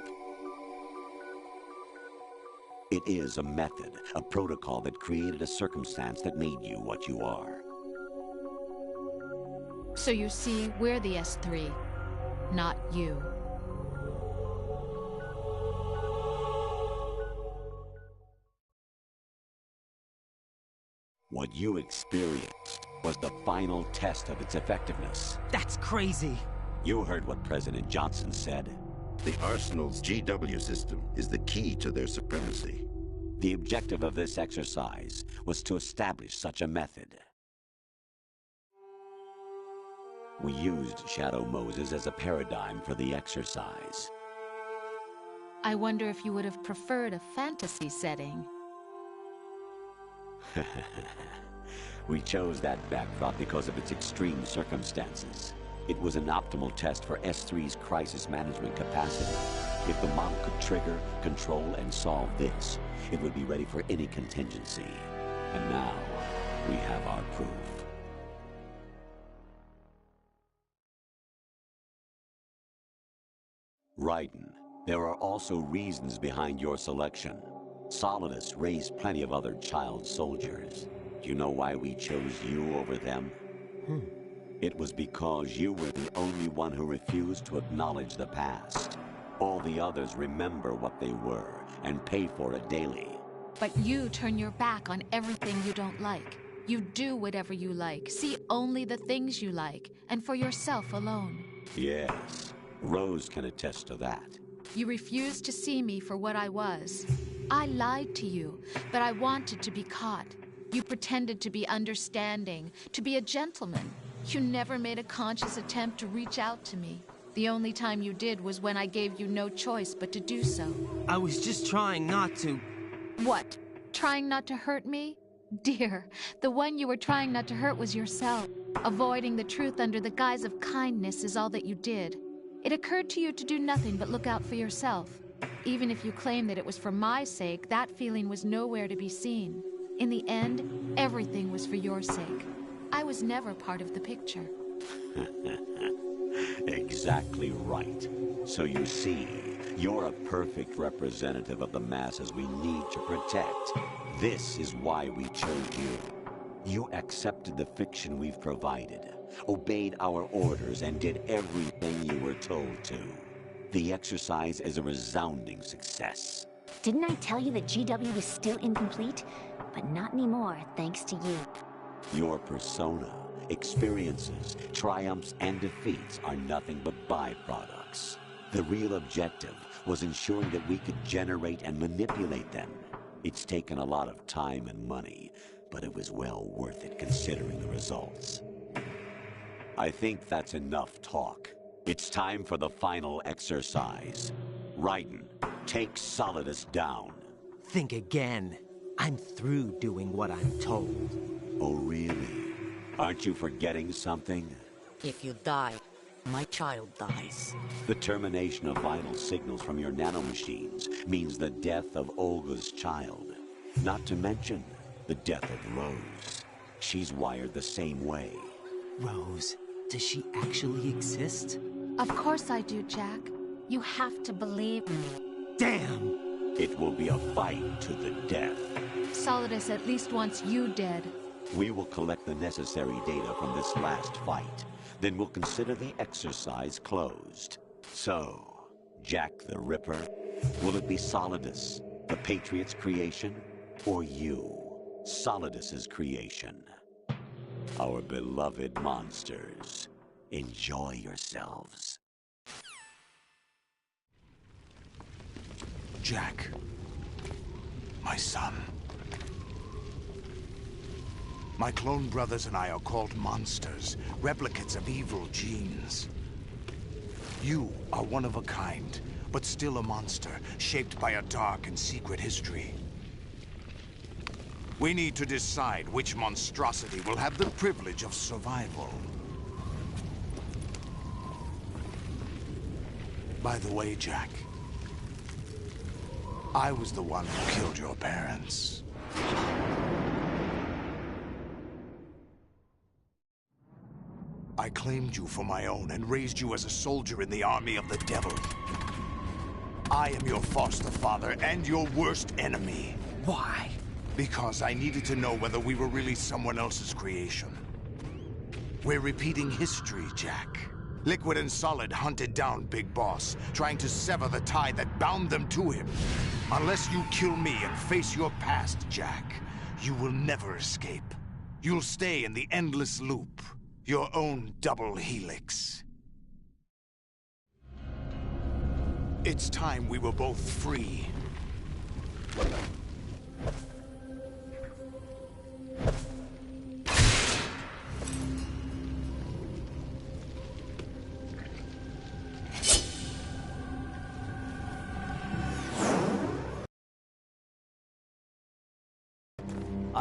It is a method, a protocol that created a circumstance that made you what you are. So you see, we're the S3, not you. What you experienced was the final test of its effectiveness. That's crazy. You heard what President Johnson said. The Arsenal's GW system is the key to their supremacy. The objective of this exercise was to establish such a method. We used Shadow Moses as a paradigm for the exercise. I wonder if you would have preferred a fantasy setting. We chose that backdrop because of its extreme circumstances. It was an optimal test for S3's crisis management capacity. If the model could trigger, control, and solve this, it would be ready for any contingency. And now, we have our proof. Raiden, there are also reasons behind your selection. Solidus raised plenty of other child soldiers. Do you know why we chose you over them? It was because you were the only one who refused to acknowledge the past. All the others remember what they were and pay for it daily. But you turn your back on everything you don't like. You do whatever you like, see only the things you like, and for yourself alone. Yes, Rose can attest to that. You refused to see me for what I was. I lied to you, but I wanted to be caught. You pretended to be understanding, to be a gentleman. You never made a conscious attempt to reach out to me. The only time you did was when I gave you no choice but to do so. I was just trying not to... What? Trying not to hurt me? Dear, the one you were trying not to hurt was yourself. Avoiding the truth under the guise of kindness is all that you did. It occurred to you to do nothing but look out for yourself. Even if you claim that it was for my sake, that feeling was nowhere to be seen. In the end, everything was for your sake. I was never part of the picture. Exactly right. So you see, you're a perfect representative of the masses we need to protect. This is why we chose you. You accepted the fiction we've provided, obeyed our orders, and did everything you were told to. The exercise is a resounding success. Didn't I tell you that GW was still incomplete? But not anymore, thanks to you. Your persona, experiences, triumphs, and defeats are nothing but byproducts. The real objective was ensuring that we could generate and manipulate them. It's taken a lot of time and money, but it was well worth it considering the results. I think that's enough talk. It's time for the final exercise. Raiden, take Solidus down. Think again. I'm through doing what I'm told. Oh, really? Aren't you forgetting something? If you die, my child dies. The termination of vital signals from your nanomachines means the death of Olga's child. Not to mention the death of Rose. She's wired the same way. Rose, does she actually exist? Of course I do, Jack. You have to believe me. Damn! It will be a fight to the death. Solidus at least wants you dead. We will collect the necessary data from this last fight. Then we'll consider the exercise closed. So, Jack the Ripper, will it be Solidus, the Patriot's creation, or you, Solidus's creation? Our beloved monsters, enjoy yourselves. Jack, my son. My clone brothers and I are called monsters, replicates of evil genes. You are one of a kind, but still a monster, shaped by a dark and secret history. We need to decide which monstrosity will have the privilege of survival. By the way, Jack, I was the one who killed your parents. I claimed you for my own and raised you as a soldier in the army of the devil. I am your foster father and your worst enemy. Why? Because I needed to know whether we were really someone else's creation. We're repeating history, Jack. Liquid and Solid hunted down Big Boss, trying to sever the tie that bound them to him. Unless you kill me and face your past, Jack, you will never escape. You'll stay in the endless loop. Your own double helix. It's time we were both free.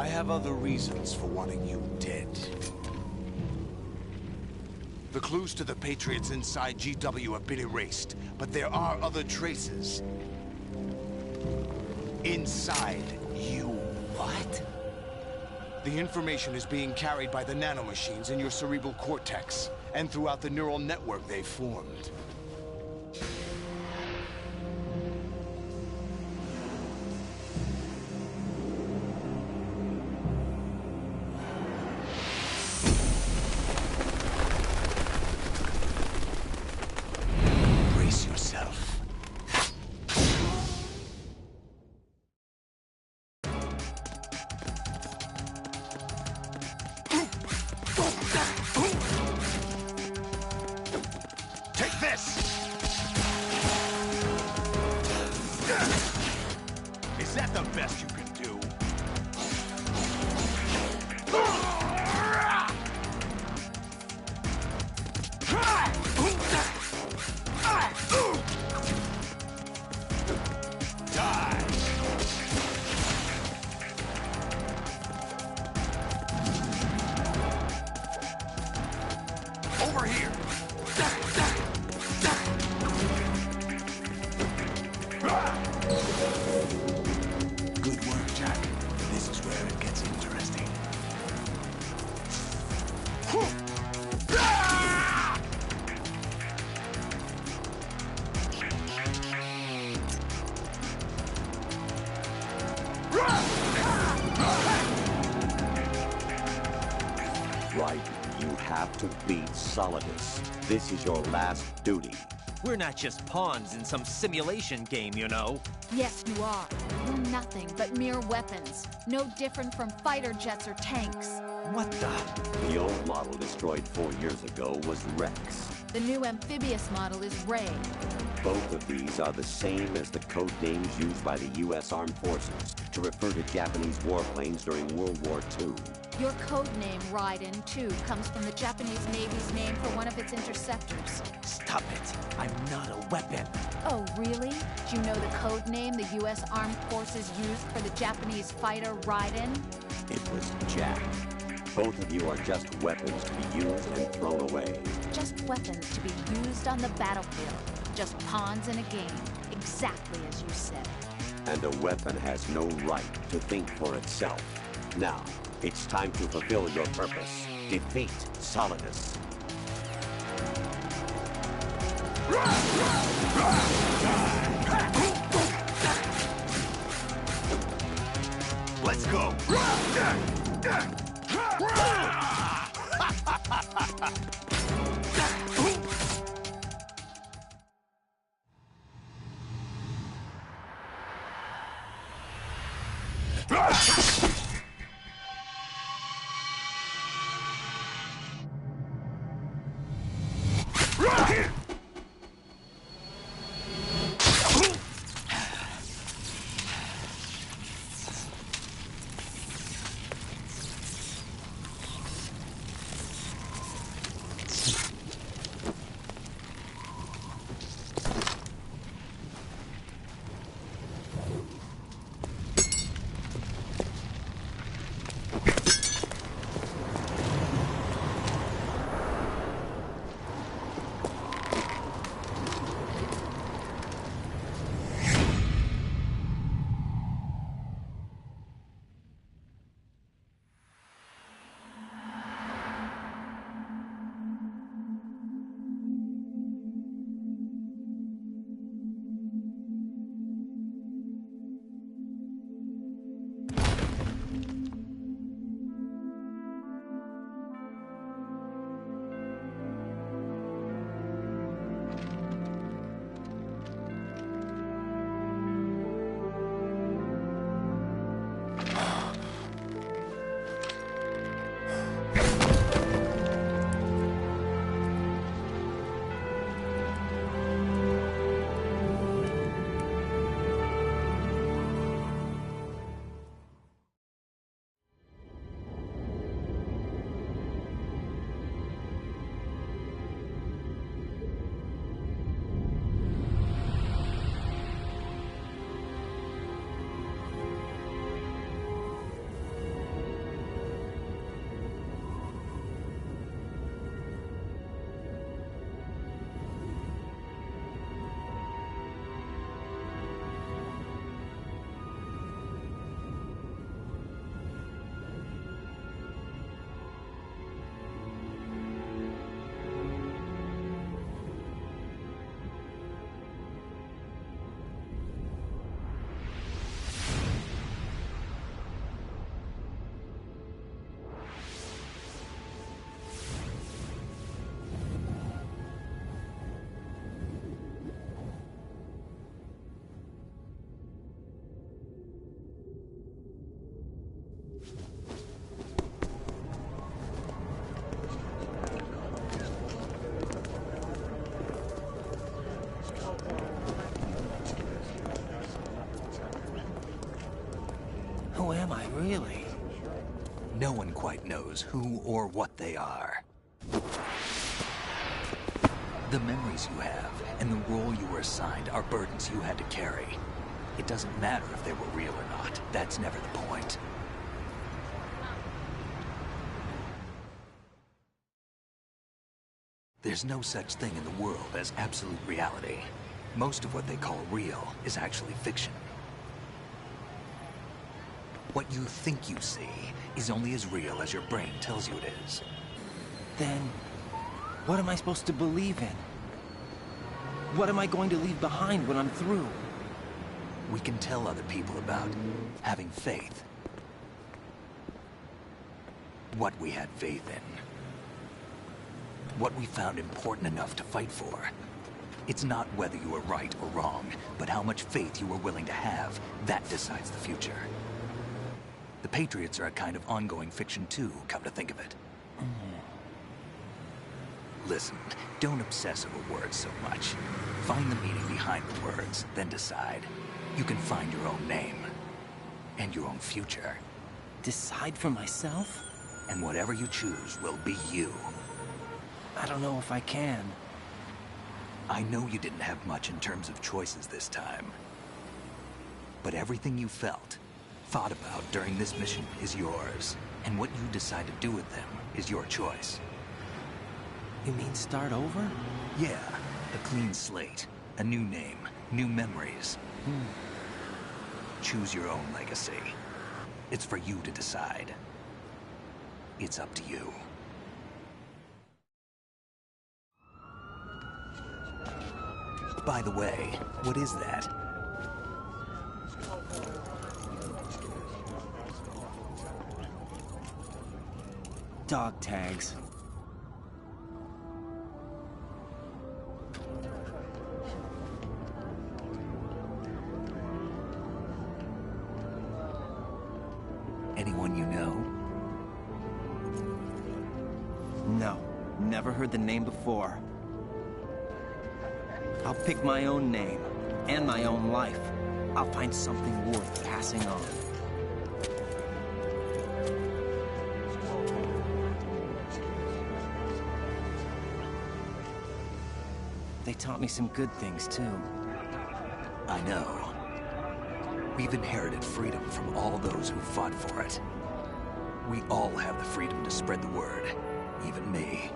have other reasons for wanting you dead. The clues to the Patriots inside GW have been erased, but there are other traces. Inside you. What? The information is being carried by the nanomachines in your cerebral cortex, and throughout the neural network they've formed. Brace yourself. Take this! Is that the best you can do? Die! Over here! Good work, Jack. This is where it gets interesting. Right, you have to beat Solidus. This is your last duty. We're not just pawns in some simulation game, you know. Yes, you are. You're nothing but mere weapons. No different from fighter jets or tanks. What the? The old model destroyed 4 years ago was Rex. The new amphibious model is Ray. Both of these are the same as the code names used by the U.S. Armed Forces to refer to Japanese warplanes during World War II. Your code name, Raiden, too, comes from the Japanese Navy's name for one of its interceptors. Stop it. I'm not a weapon. Oh, really? Do you know the code name the U.S. Armed Forces used for the Japanese fighter Raiden? It was Jack. Both of you are just weapons to be used and thrown away. Just weapons to be used on the battlefield. Just pawns in a game. Exactly as you said. And a weapon has no right to think for itself. Now, it's time to fulfill your purpose. Defeat Solidus. Let's go! No one quite knows who or what they are. The memories you have and the role you were assigned are burdens you had to carry. It doesn't matter if they were real or not. That's never the point. There's no such thing in the world as absolute reality. Most of what they call real is actually fiction. What you think you see is only as real as your brain tells you it is. Then, what am I supposed to believe in? What am I going to leave behind when I'm through? We can tell other people about having faith. What we had faith in. What we found important enough to fight for. It's not whether you were right or wrong, but how much faith you were willing to have. That decides the future. The Patriots are a kind of ongoing fiction too, come to think of it. Listen, don't obsess over words so much. Find the meaning behind the words, then decide. You can find your own name. And your own future. Decide for myself? And whatever you choose will be you. I don't know if I can. I know you didn't have much in terms of choices this time. But everything you felt, thought about during this mission is yours. And what you decide to do with them is your choice. You mean start over? Yeah, a clean slate, a new name, new memories. Choose your own legacy. It's for you to decide. It's up to you. By the way, what is that? Dog tags. Anyone you know? No, never heard the name before. I'll pick my own name, and my own life. I'll find something worth passing on. They taught me some good things, too. I know. We've inherited freedom from all those who fought for it. We all have the freedom to spread the word, even me.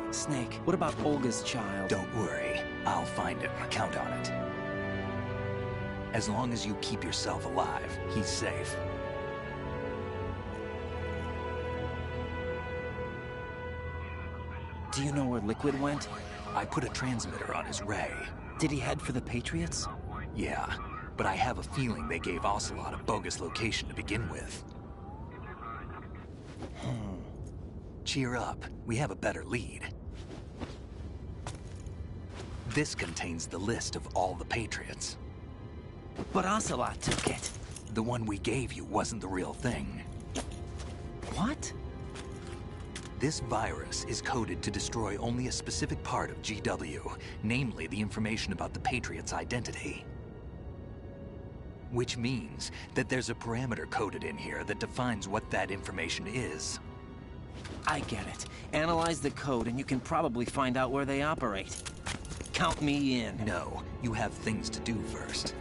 Snake, what about Olga's child? Don't worry. I'll find him. Count on it. As long as you keep yourself alive, he's safe. Do you know where Liquid went? I put a transmitter on his ray. Did he head for the Patriots? Yeah, but I have a feeling they gave Ocelot a bogus location to begin with. Cheer up. We have a better lead. This contains the list of all the Patriots. But Ocelot took it. The one we gave you wasn't the real thing. What? This virus is coded to destroy only a specific part of GW, namely the information about the Patriots' identity. Which means that there's a parameter coded in here that defines what that information is. I get it. Analyze the code and you can probably find out where they operate. Count me in. No, you have things to do first.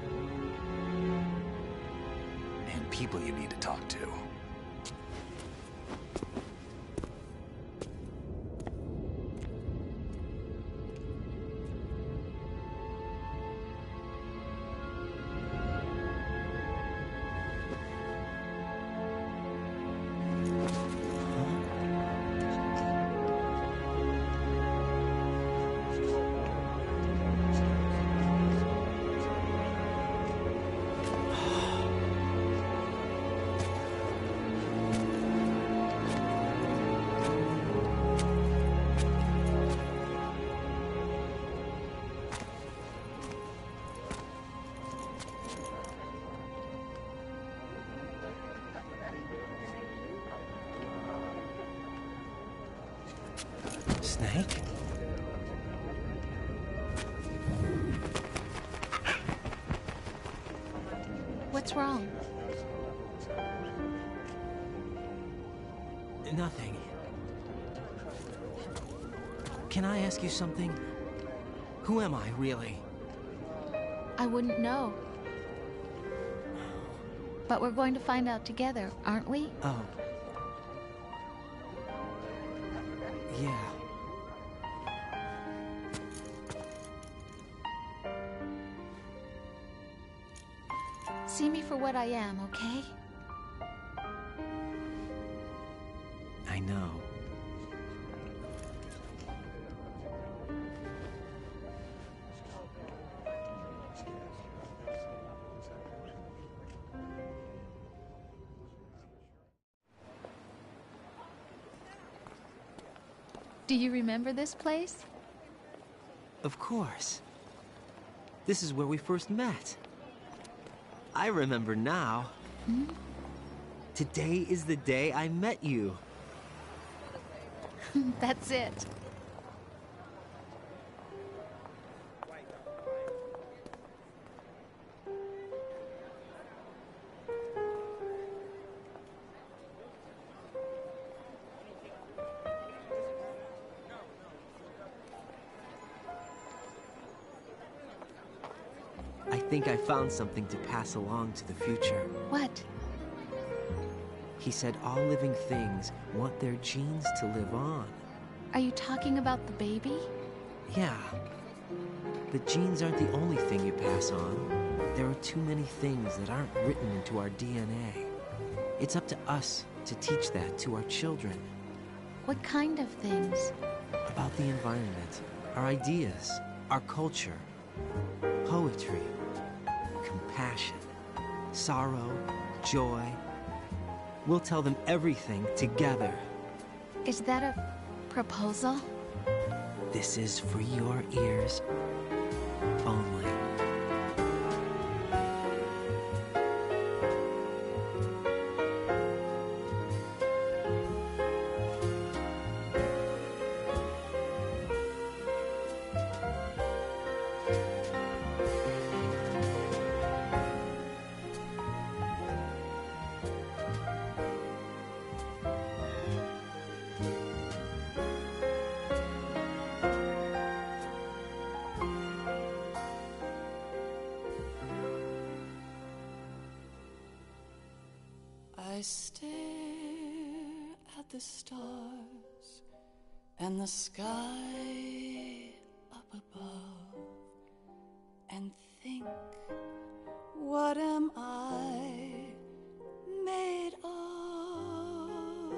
And people you need to talk to. Snake? What's wrong? Nothing. Can I ask you something? Who am I, really? I wouldn't know. But we're going to find out together, aren't we? Oh. Yeah. See me for what I am, okay? I know. Do you remember this place? Of course. This is where we first met. I remember now. Hmm? Today is the day I met you. That's it. I think I found something to pass along to the future. What? He said all living things want their genes to live on. Are you talking about the baby? Yeah. The genes aren't the only thing you pass on. There are too many things that aren't written into our DNA. It's up to us to teach that to our children. What kind of things? About the environment, our ideas, our culture, poetry, compassion, sorrow, joy. We'll tell them everything together. Is that a proposal? This is for your ears only. I stare at the stars and the sky up above and think, what am I made of?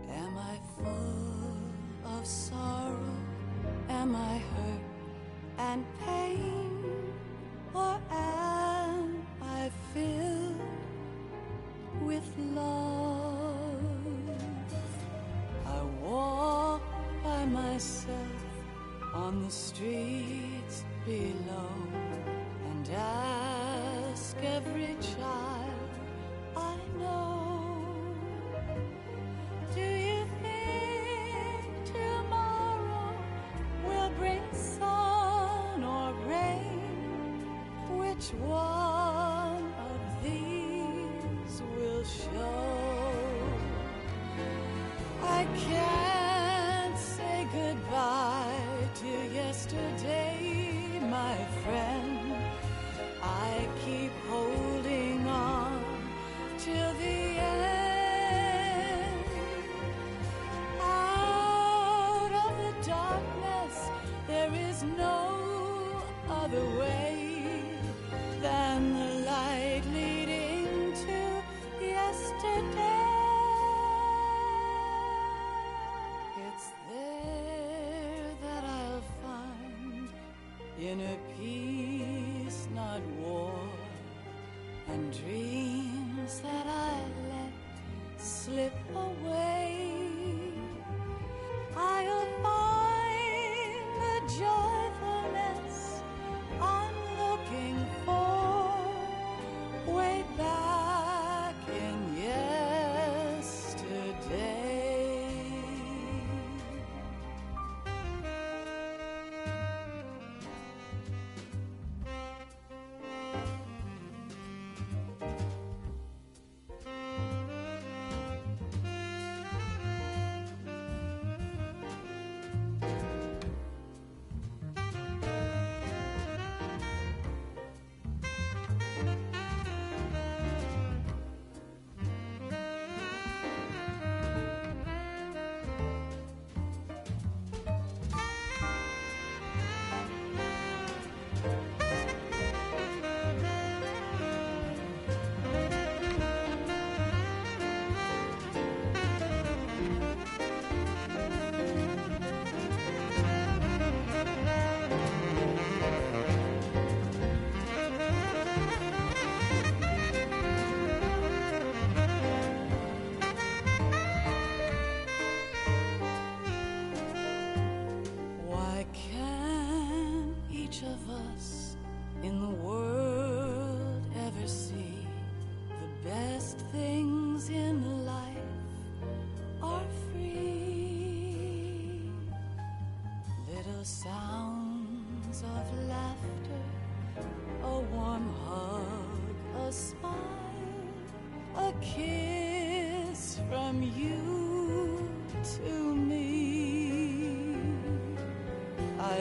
Am I full of sorrow? Am I hurt and pain? Or am I filled with love? I walk by myself on the streets below and ask every child I know, do you think tomorrow will bring sun or rain? Which one of these will show? I can't say goodbye to yesterday, my friend. I keep holding on till the end. Out of the darkness, there is no other way than the light leading to yesterday. It's there that I'll find inner peace, not war, and dreams that I let slip away. I'll find the joyfulness I'm looking for way back in yesterday.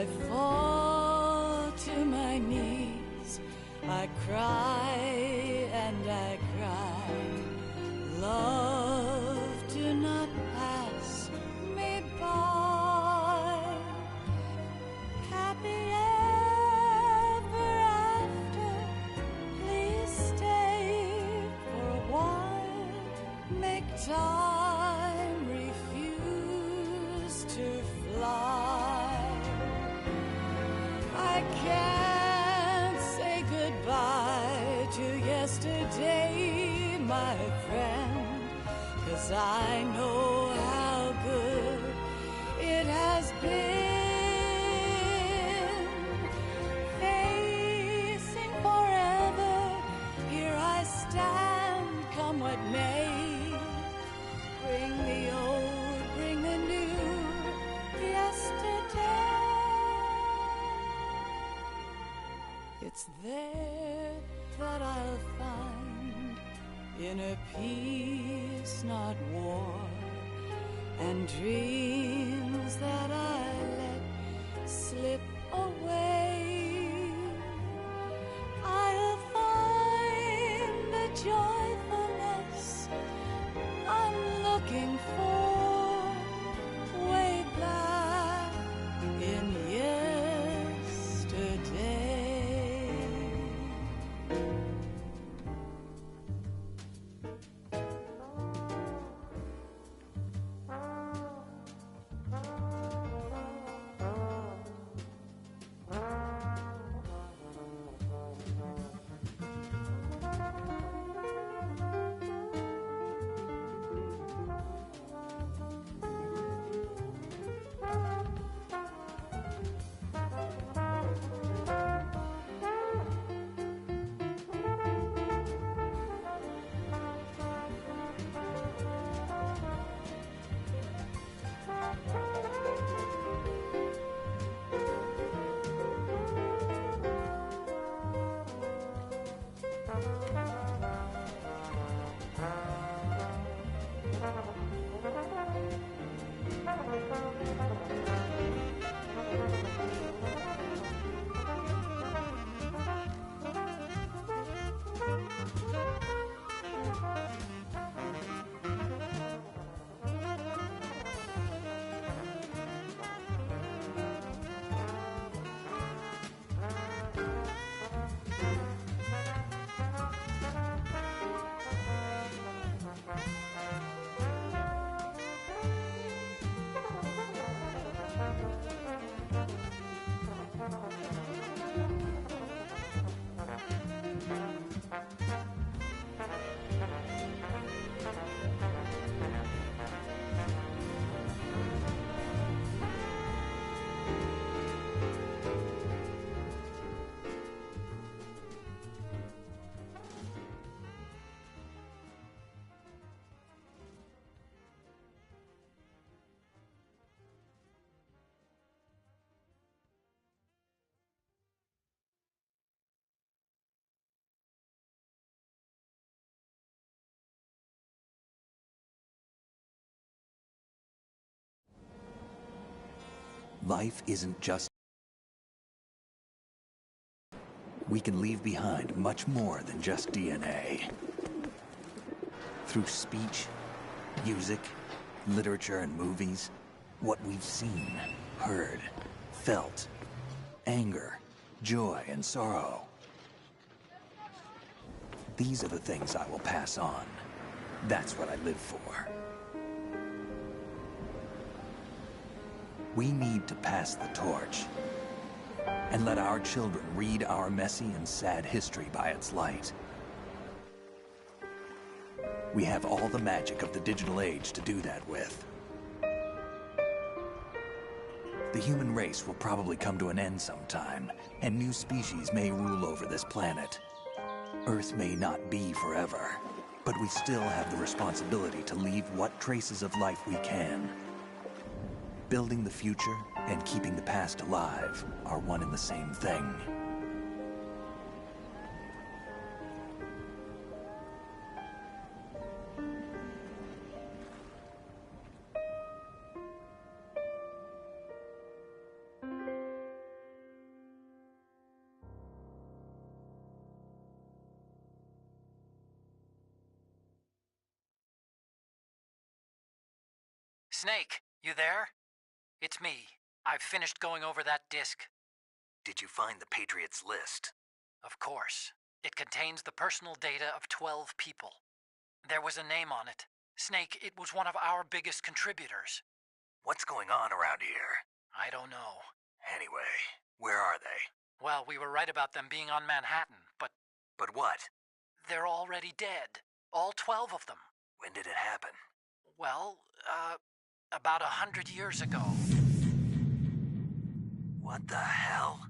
I fall to my knees. I cry and I cry. Love, do not pass me by. Happy ever after. Please stay for a while. Make time refuse to fly. I can't say goodbye to yesterday, my friend, 'cause I know how good it has been. Facing forever, here I stand, come what may. Bring the old, bring the new, yesterday. It's there that I'll find inner peace, not war, and dreams that I let slip away. I'll find the joyfulness I'm looking for way back in yesterday. Life isn't just... We can leave behind much more than just DNA. Through speech, music, literature, and movies, what we've seen, heard, felt, anger, joy, and sorrow. These are the things I will pass on. That's what I live for. We need to pass the torch and let our children read our messy and sad history by its light. We have all the magic of the digital age to do that with. The human race will probably come to an end sometime, and new species may rule over this planet. Earth may not be forever, but we still have the responsibility to leave what traces of life we can. Building the future and keeping the past alive are one and the same thing. Snake, you there? It's me. I've finished going over that disk. Did you find the Patriots list? Of course. It contains the personal data of 12 people. There was a name on it. Snake, it was one of our biggest contributors. What's going on around here? I don't know. Anyway, where are they? Well, we were right about them being on Manhattan, but... But what? They're already dead. All 12 of them. When did it happen? Well, about 100 years ago. What the hell?